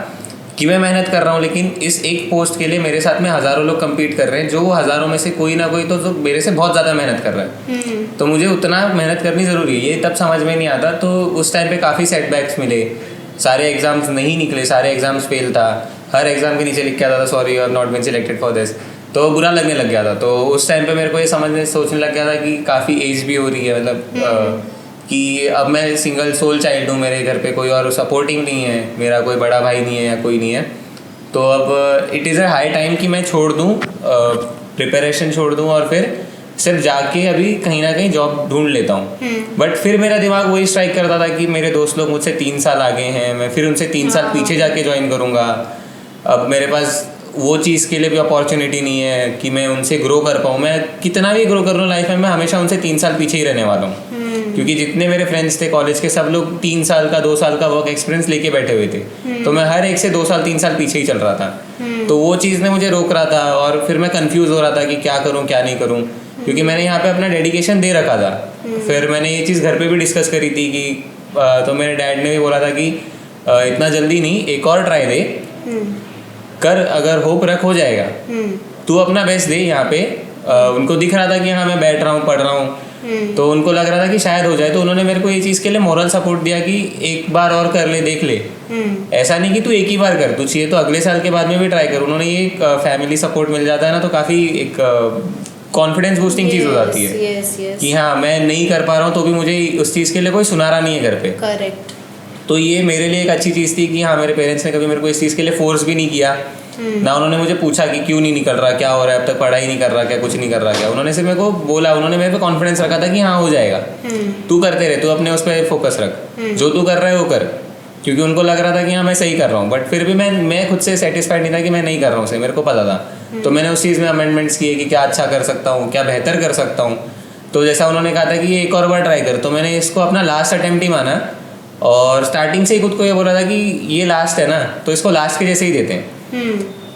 कि मैं मेहनत कर रहा हूँ, लेकिन इस एक पोस्ट के लिए मेरे साथ में हज़ारों लोग कम्पीट कर रहे हैं, जो हज़ारों में से कोई ना कोई तो मेरे से बहुत ज़्यादा मेहनत कर रहा है। तो मुझे उतना मेहनत करनी ज़रूरी है, ये तब समझ में नहीं आता। तो उस टाइम पे काफ़ी सेटबैक्स मिले, सारे एग्ज़ाम्स नहीं निकले, सारे एग्ज़ाम्स फेल था, हर एग्ज़ाम के नीचे लिख के आता था sorry you are not been selected for this. तो बुरा लगने लग गया था। तो उस टाइम पे मेरे को ये सोचने लग गया था कि काफ़ी एज भी हो रही है, मतलब कि अब मैं सिंगल सोल चाइल्ड हूँ, मेरे घर पे कोई और सपोर्टिंग नहीं है, मेरा कोई बड़ा भाई नहीं है या कोई नहीं है। तो अब it is a high time कि मैं छोड़ दूँ, प्रिपरेशन छोड़ दूँ और फिर सिर्फ जाके अभी कहीं ना कहीं जॉब ढूंढ लेता हूँ। बट फिर मेरा दिमाग वही स्ट्राइक करता था कि मेरे दोस्त लोग मुझसे 3 साल आगे हैं, मैं फिर उनसे 3 साल पीछे जाके ज्वाइन करूँगा। अब मेरे पास वो चीज़ के लिए भी अपॉर्चुनिटी नहीं है कि मैं उनसे ग्रो कर पाऊँ। मैं कितना भी ग्रो कर लूँ लाइफ में, मैं हमेशा उनसे 3 साल पीछे ही रहने वाला हूँ। क्योंकि जितने मेरे फ्रेंड्स थे कॉलेज के, सब लोग 3 साल का 2 साल का वर्क एक्सपीरियंस लेके बैठे हुए थे, तो मैं हर एक से 2 साल 3 साल पीछे ही चल रहा था। तो वो चीज़ ने मुझे रोक रहा था और फिर मैं कंफ्यूज हो रहा था कि क्या करूँ क्या नहीं करूँ, क्योंकि मैंने यहाँ पे अपना डेडिकेशन दे रखा था। फिर मैंने ये चीज़ घर पे भी डिस्कस करी थी कि तो मेरे डैड ने भी बोला था कि इतना जल्दी नहीं, एक और ट्राई दे कर, अगर होप रख हो जाएगा, तू अपना बेस्ट दे यहाँ पे। उनको दिख रहा था कि हाँ मैं बैठ रहा हूँ पढ़ रहा हूँ, तो उनको लग रहा था कि शायद हो जाए। तो उन्होंने मेरे को ये चीज़ के लिए मोरल सपोर्ट दिया कि एक बार और कर ले, देख ले, ऐसा नहीं कि तू एक ही बार कर, तू चाहिए तो अगले साल के बाद में भी ट्राई कर। उन्होंने ये फैमिली सपोर्ट मिल जाता है ना, तो काफ़ी एक कॉन्फिडेंस बूस्टिंग चीज़ हो जाती है कि हाँ मैं नहीं कर पा रहा हूँ तो भी मुझे उस चीज़ के लिए कोई सुना रहा नहीं है घर पे। करेक्ट। तो ये मेरे लिए एक अच्छी चीज़ थी कि हाँ मेरे पेरेंट्स ने कभी मेरे को इस चीज़ के लिए फोर्स भी नहीं किया ना उन्होंने मुझे पूछा कि क्यों नहीं निकल रहा, क्या हो रहा है, अब तक पढ़ाई नहीं कर रहा क्या, कुछ नहीं कर रहा क्या। उन्होंने सिर्फ मेरे को बोला, उन्होंने मेरे पे कॉन्फिडेंस रखा था कि हाँ हो जाएगा, तू करते रहे, तू अपने उस पर फोकस रख, जो तू कर रहा है वो कर। क्योंकि उनको लग रहा था कि हाँ मैं सही कर रहा हूँ, बट फिर भी मैं खुद से सेटिस्फाइड नहीं था कि मैं नहीं कर रहा हूँ सही, मेरे को पता था। तो मैंने उस चीज़ में अमेंडमेंट्स किए कि क्या अच्छा कर सकता हूँ, क्या बेहतर कर सकता हूँ। तो जैसा उन्होंने कहा था कि ये एक और बार ट्राई कर, तो मैंने इसको अपना लास्ट अटेम्प्ट ही माना और स्टार्टिंग से ही खुद को ये बोला था कि ये लास्ट है ना, तो इसको लास्ट के जैसे ही देते हैं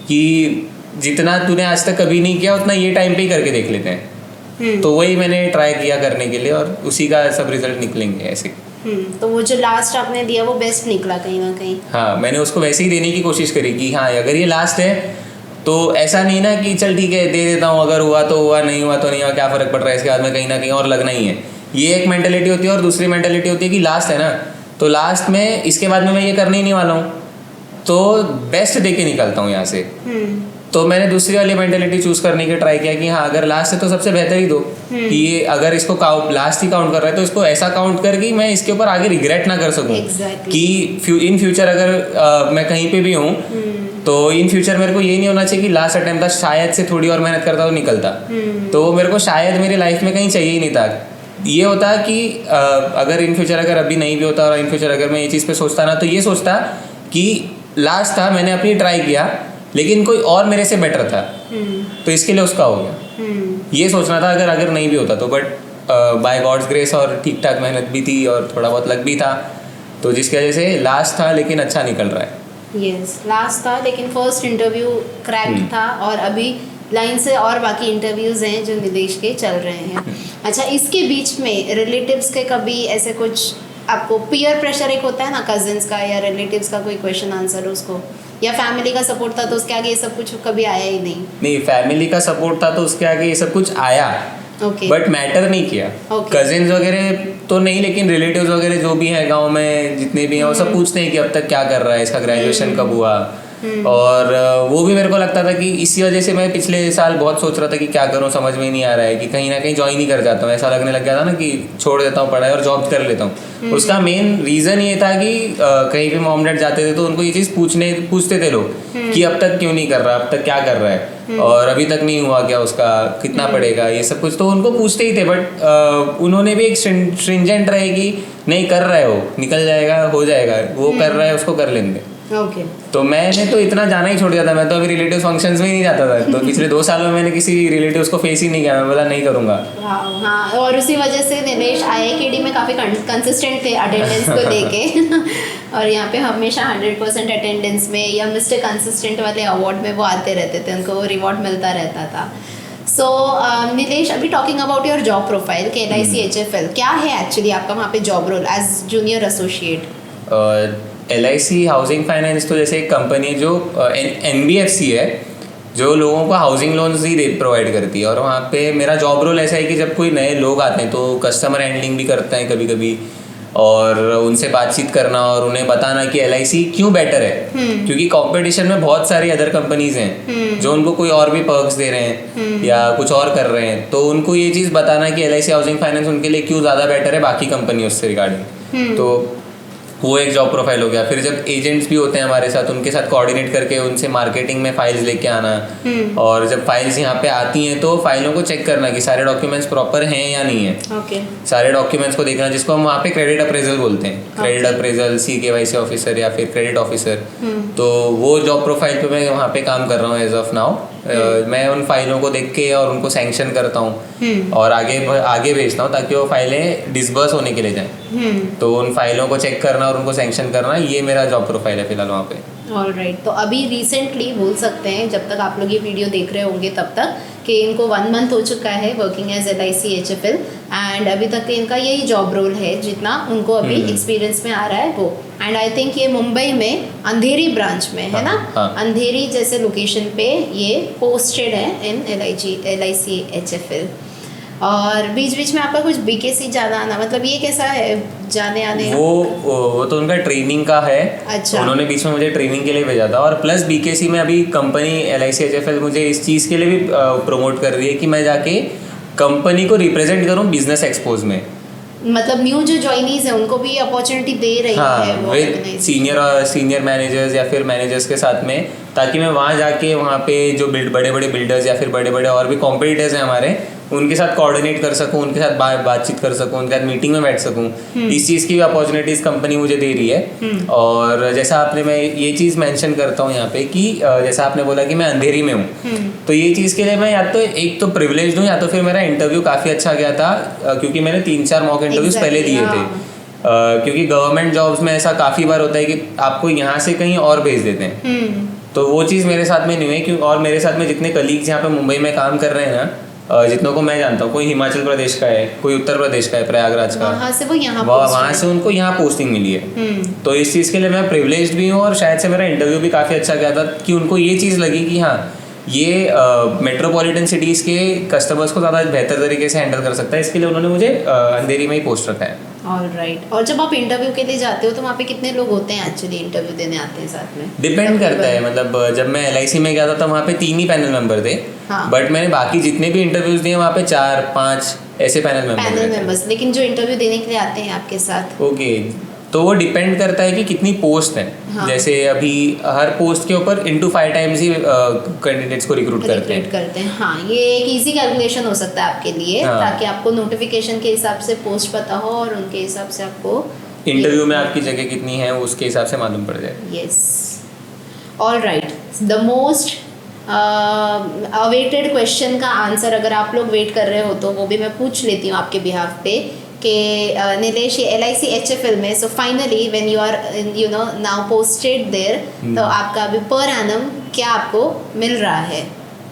कि जितना तूने आज तक कभी नहीं किया उतना ये टाइम पे ही करके देख लेते हैं। तो वही मैंने ट्राई किया करने के लिए और उसी का सब रिजल्ट निकलेंगे ऐसे। तो वो जो लास्ट आपने दिया वो बेस्ट निकला कहीं ना कहीं। हाँ, मैंने उसको वैसे ही देने की कोशिश करी कि हाँ अगर ये लास्ट है तो ऐसा नहीं ना कि चल ठीक है दे देता हूँ, अगर हुआ तो हुआ, नहीं हुआ तो नहीं हुआ, क्या फ़र्क पड़ रहा है, इसके बाद में कहीं ना कहीं और लगना ही है। ये एक मेंटेलिटी होती है और दूसरी मेंटेलिटी होती है कि लास्ट है ना, तो लास्ट में इसके बाद में मैं ये करने ही नहीं वाला हूँ, तो बेस्ट दे के निकलता हूँ यहाँ से। तो मैंने दूसरी वाली मेंटेलिटी चूज करने की ट्राई किया कि हाँ अगर लास्ट है तो सबसे बेहतर ही दो, कि ये अगर इसको लास्ट ही काउंट कर रहा है तो इसको ऐसा काउंट कर कि मैं इसके ऊपर आगे रिग्रेट ना कर सकूं। कि इन फ्यूचर अगर मैं कहीं पे भी हूँ तो इन फ्यूचर मेरे को ये नहीं होना चाहिए कि लास्ट अटेम्प्ट था, शायद से थोड़ी और मेहनत करता तो निकलता। तो वो मेरे को शायद मेरी लाइफ में कहीं चाहिए ही नहीं था। ये होता कि अगर इन फ्यूचर अगर अभी नहीं भी होता और इन फ्यूचर अगर मैं ये चीज़ पे सोचता ना, तो ये सोचता कि लास्ट था, मैंने अपनी ट्राई किया, लेकिन कोई और मेरे से बेटर था, तो इसके लिए उसका हो गया। ये सोचना था अगर नहीं भी होता तो, बट बाय गॉड्स ग्रेस और ठीक ठाक मेहनत भी थी और थोड़ा बहुत लक भी था, तो जिसकी वजह से लास्ट था लेकिन अच्छा निकल रहा है। यस, लास्ट था लेकिन फर्स्ट इंटरव्यू क्रैक्ड था और अभी लाइन से और बाकी इंटरव्यूज हैं जो निदेश के चल रहे हैं। अच्छा, इसके बीच में रिलेटिव्स के कभी ऐसे कुछ आपको पीयर प्रेशर एक होता है ना, कजिन्स का या रिलेटिव्स का कोई क्वेश्चन आंसर उसको, या फैमिली का सपोर्ट था तो उसके आगे ये सब कुछ कभी आया ही नहीं? नहीं, फैमिली का सपोर्ट था तो उसके आगे ये सब कुछ आया, बट मैटर नहीं किया। कजिन्स वगैरह तो नहीं, लेकिन रिलेटिव्स वगैरह जो भी हैं गांव में जितने भी हैं वो सब पूछते हैं कि अब तक क्या कर रहा है, इसका ग्रेजुएशन कब हुआ। और वो भी मेरे को लगता था कि इसी वजह से मैं पिछले साल बहुत सोच रहा था कि क्या करूं, समझ में नहीं आ रहा है, कि कहीं ना कहीं ज्वाइन ही कर जाता हूं। ऐसा लगने लग गया था ना कि छोड़ देता हूं पढ़ाई और जॉब कर लेता हूं। उसका मेन रीज़न ये था कि कहीं भी मॉम डैड जाते थे तो उनको ये चीज़ पूछते थे लोग कि अब तक क्यों नहीं कर रहा, अब तक क्या कर रहा है, और अभी तक नहीं हुआ क्या, उसका कितना पड़ेगा, ये सब कुछ तो उनको पूछते ही थे। बट उन्होंने भी एक स्ट्रिंजेंट रहे कि नहीं कर रहा है वो, निकल जाएगा, हो जाएगा, वो कर रहा है उसको कर लेंगे। तो मैंने तो इतना जाना ही छोड़ दिया था, मैं तो अभी रिलेटिव फंक्शंस में ही नहीं जाता था। तो पिछले 2 सालों में मैंने किसी रिलेटिव्स को फेस ही नहीं किया, मैं बोला नहीं करूँगा। हाँ, और उसी वजह से निलेश IIKD में काफ़ी कंसिस्टेंट थे अटेंडेंस को लेके और यहाँ पे हमेशा 100% अटेंडेंस में या मिस्टर कंसिस्टेंट वाले अवार्ड में वो आते रहते थे, उनको रिवॉर्ड मिलता रहता था। सो निलेश, अभी talking about your job profile के LIC HFL, क्या है एक्चुअली आपका वहाँ पे job role as junior associate? LIC housing finance तो जैसे एक कंपनी है जो NBFC है, जो लोगों को हाउसिंग लोन्स ही प्रोवाइड करती है। और वहाँ पे मेरा जॉब रोल ऐसा है कि जब कोई नए लोग आते हैं तो कस्टमर हैंडलिंग भी करते हैं कभी कभी, और उनसे बातचीत करना और उन्हें बताना कि LIC क्यों बेटर है। क्योंकि कंपटीशन में बहुत सारी अदर कंपनीज हैं जो उनको कोई और भी पर्क्स दे रहे हैं या कुछ और कर रहे हैं, तो उनको ये चीज़ बताना कि LIC हाउसिंग फाइनेंस उनके लिए क्यों ज़्यादा बेटर है बाकी कंपनियों से रिगार्डिंग। तो वो एक जॉब प्रोफाइल हो गया। फिर जब एजेंट्स भी होते हैं हमारे साथ, उनके साथ कोऑर्डिनेट करके उनसे मार्केटिंग में फाइल्स लेके आना, और जब फाइल्स यहाँ पे आती हैं तो फाइलों को चेक करना कि सारे डॉक्यूमेंट्स प्रॉपर हैं या नहीं है। सारे डॉक्यूमेंट्स को देखना, जिसको हम वहाँ पे क्रेडिट अप्रेजल बोलते हैं। क्रेडिट अप्रेजल, CKYC ऑफिसर या फिर क्रेडिट ऑफिसर। तो वो जॉब प्रोफाइल पे मैं वहाँ पे काम कर रहा हूँ एज ऑफ नाउ। मैं उन फाइलों को देख के और उनको सैंक्शन करता हूँ और आगे भेजता हूँ ताकि वो फाइलें डिसबर्स होने के लिए जाएं। तो उन फाइलों को चेक करना और उनको सैंक्शन करना, ये मेरा जॉब प्रोफाइल है फिलहाल वहाँ पे। ऑलराइट, तो अभी रिसेंटली बोल सकते हैं जब तक आप लोग ये वीडियो देख रहे होंगे तब तक कि इनको 1 मंथ हो चुका है working as LIC HFL, and अभी तक इनका यही जॉब रोल है जितना उनको अभी एक्सपीरियंस में आ रहा है वो। एंड आई थिंक ये मुंबई में अंधेरी ब्रांच में है ना, अंधेरी जैसे लोकेशन पे ये पोस्टेड है इन LIC HFL। और बीच बीच में आपका कुछ BKC जाना आना, मतलब ये कैसा है जाने आने? वो तो उनका ट्रेनिंग का है। अच्छा, उन्होंने बीच में मुझे ट्रेनिंग के लिए भेजा था। और प्लस BKC में अभी कंपनी LIC HFL मुझे इस चीज़ के लिए भी प्रमोट कर रही है कि मैं जाके कंपनी को रिप्रेजेंट करूँ बिजनेस एक्सपोज में। मतलब न्यू जो ज्वाइनीज है उनको भी अपॉर्चुनिटी दे रही है वो विद सीनियर मैनेजर्स या फिर मैनेजर्स के साथ में ताकि मैं वहाँ जाके वहाँ पे जो बड़े बड़े बिल्डर्स या फिर बड़े बड़े और भी कॉम्पिटिटर्स हैं हमारे, उनके साथ कोऑर्डिनेट कर सकूँ, उनके साथ बातचीत कर सकूँ, उनके साथ मीटिंग में बैठ सकूँ। इस चीज़ की भी अपॉर्चुनिटीज़ कंपनी मुझे दे रही है। और जैसा आपने, मैं ये चीज़ मेंशन करता हूँ यहाँ पे कि जैसा आपने बोला कि मैं अंधेरी में हूँ, तो ये चीज़ के लिए मैं या तो एक तो प्रिविलेज्ड हूँ, या तो फिर मेरा इंटरव्यू काफ़ी अच्छा गया था, क्योंकि मैंने 3-4 मॉक इंटरव्यूज़ पहले दिए थे। क्योंकि गवर्नमेंट जॉब्स में ऐसा काफ़ी बार होता है कि आपको यहाँ से कहीं और भेज देते हैं, तो वो चीज़ मेरे साथ में नहीं हुई। क्यों? और मेरे साथ में जितने कलीग्स यहाँ पे मुंबई में काम कर रहे हैं ना, जितनों को मैं जानता हूँ, कोई हिमाचल प्रदेश का है, कोई उत्तर प्रदेश का है, प्रयागराज का, वहाँ से उनको यहाँ पोस्टिंग मिली है। तो इस चीज़ के लिए मैं प्रिविलेज्ड भी हूँ, और शायद से मेरा इंटरव्यू भी काफ़ी अच्छा गया था कि उनको ये चीज़ लगी कि हाँ, ये मेट्रोपॉलिटन सिटीज़ के कस्टमर्स को ज़्यादा बेहतर तरीके से हैंडल कर सकता है, इसके लिए उन्होंने मुझे अंधेरी में ही पोस्ट रखा है। ऑलराइट। और जब आप इंटरव्यू के लिए जाते हो तो वहाँ पे कितने लोग होते हैं एक्चुअली इंटरव्यू देने आते हैं साथ में? डिपेंड करता है, मतलब जब मैं LIC में गया था तो वहाँ पे 3 ही पैनल मेंबर थे। हाँ। बट मैंने बाकी जितने भी इंटरव्यूज दिए वहाँ पे 4-5 ऐसे पैनल मेंबर्स। लेकिन जो इंटरव्यू देने के लिए आते हैं आपके साथ, ओके, तो वो डिपेंड करता है कि कितनी पोस्ट है। हाँ। जैसे अभी हर पोस्ट के ऊपर 5 टाइम्स ही कैंडिडेट्स को रिक्रूट करते हैं। हाँ, ये एक इजी कैलकुलेशन हो सकता है आपके लिए। हाँ। ताकि आपको नोटिफिकेशन के हिसाब से पोस्ट पता हो और उनके हिसाब से आपको इंटरव्यू में आपकी जगह कितनी है उसके हिसाब से मालूम पड़ जाए। Yes, alright. The most awaited question का आंसर अगर आप लोग वेट कर रहे हो तो वो भी मैं पूछ लेती हूँ आपके बिहाफ पे कि नीलेश, ये LIC HFL में, so finally when you are you know now posted there, तो आपका अभी पर एनम क्या आपको मिल रहा है,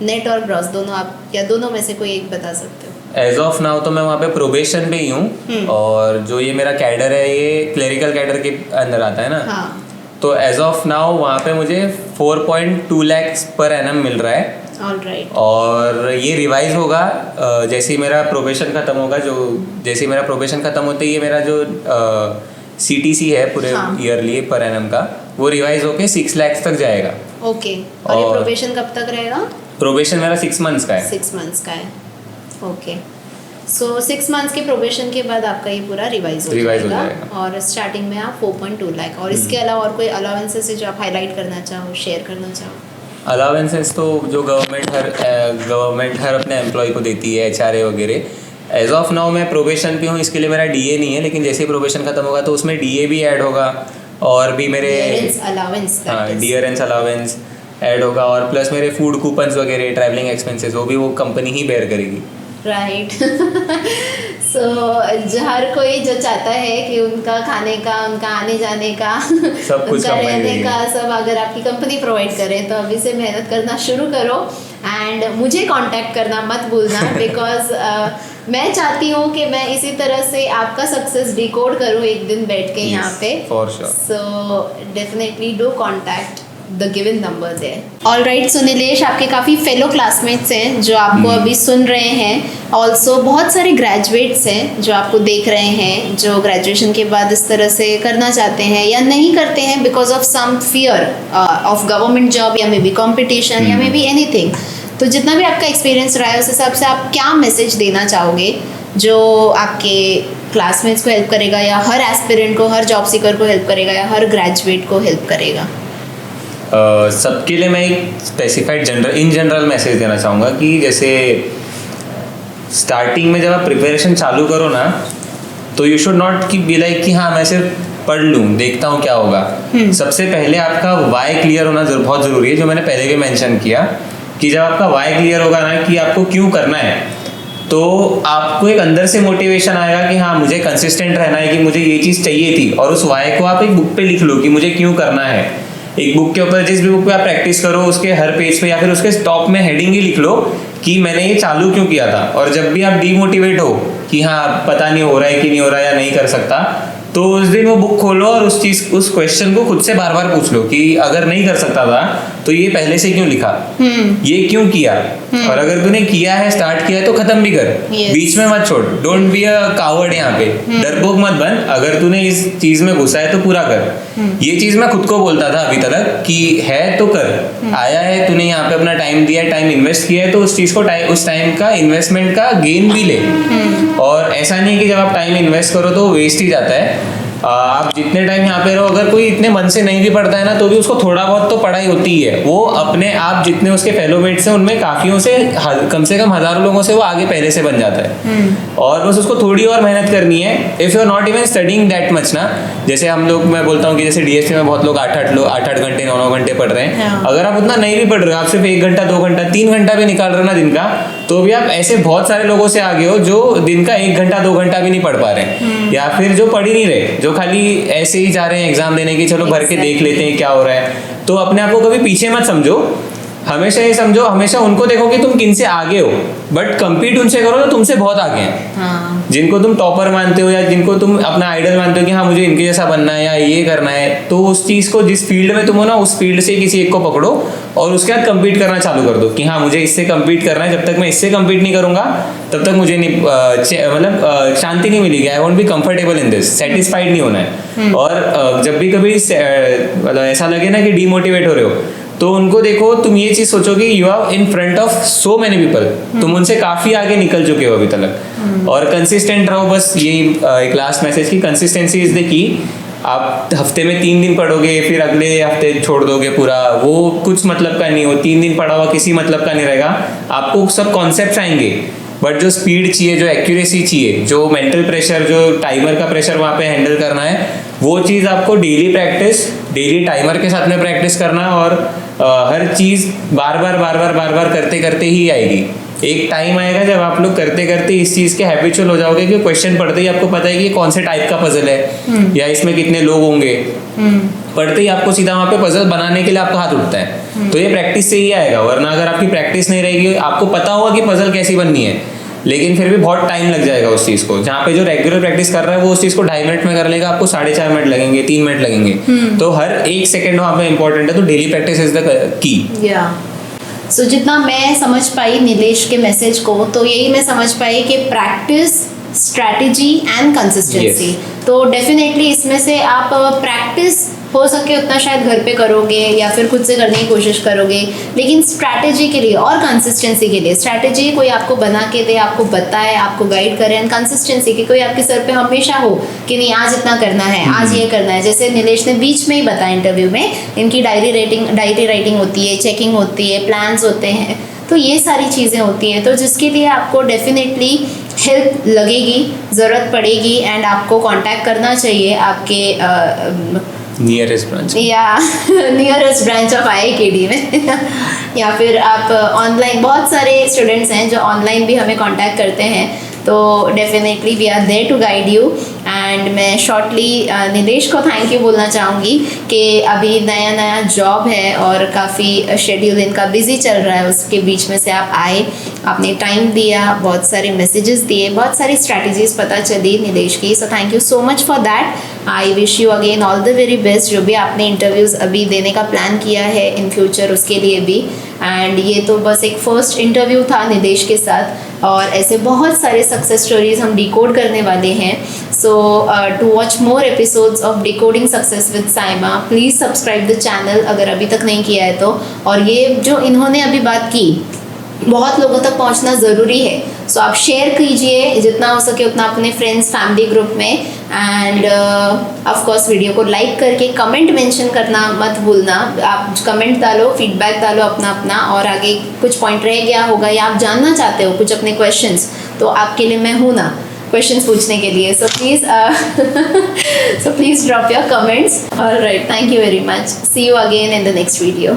नेट और ग्रॉस दोनों, आप या दोनों में से कोई एक बता सकते हो? एज ऑफ नाउ तो मैं वहाँ पे प्रोबेशन पे ही हूँ, और जो ये मेरा कैडर है ये क्लेरिकल कैडर के अंदर आता है ना। हाँ। तो एज ऑफ नाउ वहाँ पे मुझे 4.2 लाख पर एनम मिल रहा है। ऑलराइट। और ये रिवाइज होगा जैसे ही मेरा प्रोबेशन खत्म होगा। जैसे ही मेरा प्रोबेशन खत्म होते ही ये मेरा जो CTC है पूरे ईयरली पर एनम का, वो रिवाइज होके 6 लाख तक जाएगा। ओके। और ये प्रोबेशन कब तक रहेगा? प्रोबेशन मेरा 6 मंथ्स का है। 6 मंथ्स का है, ओके। सो 6 मंथ्स के प्रोबेशन के बाद आपका ये पूरा रिवाइज हो जाएगा। और स्टार्टिंग में आप 4.2 लाख। और इसके अलावा और कोई अलाउंसेस है जो आप हाईलाइट करना चाहो, शेयर करना चाहो? अलाउंसेस तो जो गवर्नमेंट हर अपने एम्प्लॉय को देती है, HRA वगैरह। एज ऑफ नाउ मैं प्रोबेशन पे हूँ, इसके लिए मेरा DA नहीं है, लेकिन जैसे ही प्रोबेशन खत्म होगा तो उसमें DA भी ऐड होगा, और भी मेरे डियरेंस अलाउंस ऐड होगा, और प्लस मेरे फूड कूपन्स वगैरह, ट्रैवलिंग एक्सपेंसेस, वो भी वो कंपनी ही बेयर करेगी। राइट। सो हर कोई जो चाहता है कि उनका खाने का, उनका आने जाने का, सब कुछ उनका रहने का, सब अगर आपकी कंपनी प्रोवाइड करे तो अभी से मेहनत करना शुरू करो। एंड मुझे कांटेक्ट करना मत भूलना, बिकॉज मैं चाहती हूँ कि मैं इसी तरह से आपका सक्सेस डिकोड करूँ एक दिन बैठ के यहाँ पे। For sure. So definitely do contact the given number there. All right, so Nilesh, आपके काफ़ी फेलो क्लासमेट्स हैं जो आपको अभी सुन रहे हैं। ऑल्सो बहुत सारे ग्रेजुएट्स हैं जो आपको देख रहे हैं, जो ग्रेजुएशन के बाद इस तरह से करना चाहते हैं या नहीं करते हैं because of some fear of government job, या मे बी कॉम्पिटिशन, या मे बी एनीथिंग। तो जितना भी आपका एक्सपीरियंस रहा है उस हिसाब से आप क्या मैसेज देना चाहोगे जो आपके क्लासमेट्स को हेल्प करेगा, या हर एस्पिरेंट को, हर जॉब सीकर को हेल्प करेगा, या हर ग्रेजुएट को हेल्प करेगा? सबके लिए मैं एक स्पेसिफाइड इन जनरल मैसेज देना चाहूँगा कि जैसे स्टार्टिंग में जब आप प्रिपरेशन चालू करो ना, तो यू शुड नॉट की बी लाइक कि हाँ मैं सिर्फ पढ़ लूँ, देखता हूँ क्या होगा। सबसे पहले आपका वाई क्लियर होना बहुत ज़रूरी है, जो मैंने पहले भी मेंशन किया कि जब आपका वाई क्लियर होगा ना कि आपको क्यों करना है, तो आपको एक अंदर से मोटिवेशन आएगा कि हाँ मुझे कंसिस्टेंट रहना है, कि मुझे ये चीज़ चाहिए थी, और उस वाई को आप एक बुक पे लिख लो कि मुझे क्यों करना है। एक बुक के ऊपर, जिस भी बुक पे आप प्रैक्टिस करो उसके हर पेज पे या फिर उसके टॉप में हेडिंग ही लिख लो कि मैंने ये चालू क्यों किया था। और जब भी आप डीमोटिवेट हो कि हाँ पता नहीं हो रहा है कि नहीं हो रहा है या नहीं कर सकता, तो उस दिन वो बुक खोलो और उस क्वेश्चन को खुद से बार बार पूछ लो कि अगर नहीं कर सकता था तो ये पहले से क्यों लिखा, ये क्यों किया, और अगर तूने किया है, स्टार्ट किया है तो खत्म भी कर, बीच में मत छोड़। डोंट बी अ कावर्ड, यहाँ पे डरपोक मत बन। अगर तूने इस चीज में घुसा है तो पूरा कर। ये चीज मैं खुद को बोलता था अभी तक कि है तो कर, आया है तूने यहाँ पे अपना टाइम दिया है, टाइम इन्वेस्ट किया है, तो उस चीज को उस टाइम का इन्वेस्टमेंट का गेन भी ले। और ऐसा नहीं कि जब आप टाइम इन्वेस्ट करो तो वेस्ट ही जाता है। आप जितने टाइम यहाँ पे रहो, अगर कोई इतने मन से नहीं भी पढ़ता है ना तो भी उसको थोड़ा बहुत तो पढ़ाई होती ही है। वो अपने आप जितने उसके फेलोमेट्स हैं उनमें काफियों से कम हजारों लोगों से वो आगे पहले से बन जाता है। और बस उसको थोड़ी और मेहनत करनी है। If you are not even studying that much ना, जैसे हम लोग, मैं बोलता हूँ कि जैसे डीएसपी में बहुत लोग 8-8 घंटे 9-9 घंटे पढ़ रहे हैं। अगर आप उतना नहीं भी पढ़ रहे हो, आप सिर्फ 1 घंटा 2 घंटा 3 घंटा भी निकाल रहे हो ना दिन का, तो भी आप ऐसे बहुत सारे लोगों से आगे हो जो दिन का 1 घंटा 2 घंटा भी नहीं पढ़ पा रहे, या फिर जो पढ़ ही नहीं रहे, जो खाली ऐसे ही जा रहे हैं एग्जाम देने की, चलो भर के देख लेते हैं क्या हो रहा है। तो अपने आप को कभी पीछे मत समझो, हमेशा ये समझो, हमेशा उनको देखो कि तुम किन से आगे हो, बट कम्पीट उनसे करो तो तुमसे बहुत आगे हैं। हाँ। जिनको तुम टॉपर मानते हो या जिनको तुम अपना आइडल मानते हो कि हाँ मुझे इनके जैसा बनना है या ये करना है, तो उस चीज को, जिस फील्ड में तुम हो ना, उस फील्ड से किसी एक को पकड़ो और उसके बाद कम्पीट करना चालू कर दो कि हाँ मुझे इससे कम्पीट करना है। जब तक मैं इससे कम्पीट नहीं करूंगा तब तक मुझे नहीं मतलब शांति नहीं मिलेगी। I want be comfortable in this, satisfied नहीं होना है। और जब भी कभी मतलब ऐसा लगे ना कि डीमोटिवेट हो रहे हो, तो उनको देखो, तुम ये चीज सोचो कि you are in front of so many people, तुम उनसे काफी आगे निकल चुके हो अभी तक। और कंसिस्टेंट रहो, बस यही एक लास्ट मैसेज की कंसिस्टेंसी इज द की। आप हफ्ते में 3 दिन पढ़ोगे फिर अगले हफ्ते छोड़ दोगे पूरा, वो कुछ मतलब का नहीं हो। 3 दिन पढ़ा हुआ किसी मतलब का नहीं रहेगा। आपको सब कॉन्सेप्ट आएंगे, बट जो स्पीड चाहिए, जो एक्यूरेसी चाहिए, जो मेंटल प्रेशर, जो टाइमर का प्रेशर वहाँ पे हैंडल करना है, वो चीज़ आपको डेली प्रैक्टिस, डेली टाइमर के साथ में प्रैक्टिस करना, और हर चीज़ बार बार करते करते ही आएगी। एक टाइम आएगा जब आप लोग करते करते इस चीज़ के हैबिचुअल हो जाओगे कि क्वेश्चन पढ़ते ही आपको पता है कि कौन से टाइप का पजल है या इसमें कितने लोग होंगे। पढ़ते ही आपको सीधा वहाँ पे पजल बनाने के लिए आपका हाथ उठता है। तो ये प्रैक्टिस से ही आएगा, वरना अगर आपकी प्रैक्टिस नहीं रहेगी, आपको पता होगा कि पजल कैसी बननी है, लेकिन फिर भी बहुत टाइम लग जाएगा उस चीज़ को। जहाँ पे जो रेगुलर प्रैक्टिस कर रहा है वो उस चीज़ को 2.5 मिनट में कर लेगा, आपको 4.5 मिनट लगेंगे, 3 मिनट लगेंगे। तो हर 1 सेकेंड वहाँ पे इंपॉर्टेंट है। तो daily practice is the key. सो जितना मैं समझ पाई नीलेश के मैसेज को, तो यही मैं समझ पाई कि प्रैक्टिस, स्ट्रैटेजी एंड कंसिस्टेंसी। तो डेफिनेटली इसमें से आप प्रैक्टिस हो सके उतना शायद घर पे करोगे या फिर खुद से करने की कोशिश करोगे, लेकिन स्ट्रैटेजी के लिए और कंसिस्टेंसी के लिए, स्ट्रैटेजी कोई आपको बना के दे, आपको बताए, आपको गाइड करे, एंड कंसिस्टेंसी की कोई आपके सर पे हमेशा हो कि नहीं आज इतना करना है, आज ये करना है। जैसे नीलेश ने बीच में ही बताया इंटरव्यू में, इनकी डायरी राइटिंग होती है, चेकिंग होती है, प्लान्स होते हैं, तो ये सारी चीज़ें होती हैं। तो जिसके लिए आपको डेफिनेटली हेल्प लगेगी, ज़रूरत पड़ेगी, एंड आपको कांटेक्ट करना चाहिए आपके नियरेस्ट ब्रांच या नियरेस्ट ब्रांच ऑफ IIKD में या फिर आप ऑनलाइन, बहुत सारे स्टूडेंट्स हैं जो ऑनलाइन भी हमें कांटेक्ट करते हैं। तो definitely we are there to guide you. And मैं शॉर्टली नीलेश को थैंक यू बोलना चाहूँगी कि अभी नया जॉब है और काफ़ी शेड्यूल इनका बिजी चल रहा है, उसके बीच में से आप आए, आपने टाइम दिया, बहुत सारे मैसेजेस दिए, बहुत सारी स्ट्रैटेजीज पता चली नीलेश की। So thank you so much for that. I wish you again all the very best. जो भी आपने इंटरव्यूज़ अभी देने का प्लान किया है इन फ्यूचर, उसके लिए भी। एंड ये तो बस एक फर्स्ट इंटरव्यू था नीलेश के साथ, और ऐसे बहुत सारे सक्सेस स्टोरीज हम डिकोड करने वाले हैं। So to watch more episodes of decoding success with Saima, please subscribe the channel अगर अभी तक नहीं किया है तो। और ये जो इन्होंने अभी बात की, बहुत लोगों तक पहुंचना ज़रूरी है। सो आप शेयर कीजिए जितना हो सके उतना अपने फ्रेंड्स, फैमिली ग्रुप में। एंड ऑफ कोर्स वीडियो को लाइक करके कमेंट मेंशन करना मत भूलना। आप कमेंट डालो, फीडबैक डालो अपना, और आगे कुछ पॉइंट रह गया होगा या आप जानना चाहते हो कुछ अपने क्वेश्चंस, तो आपके लिए मैं हूँ ना क्वेश्चंस पूछने के लिए। So please drop your comments. Alright, thank you very much. See you again in the next video.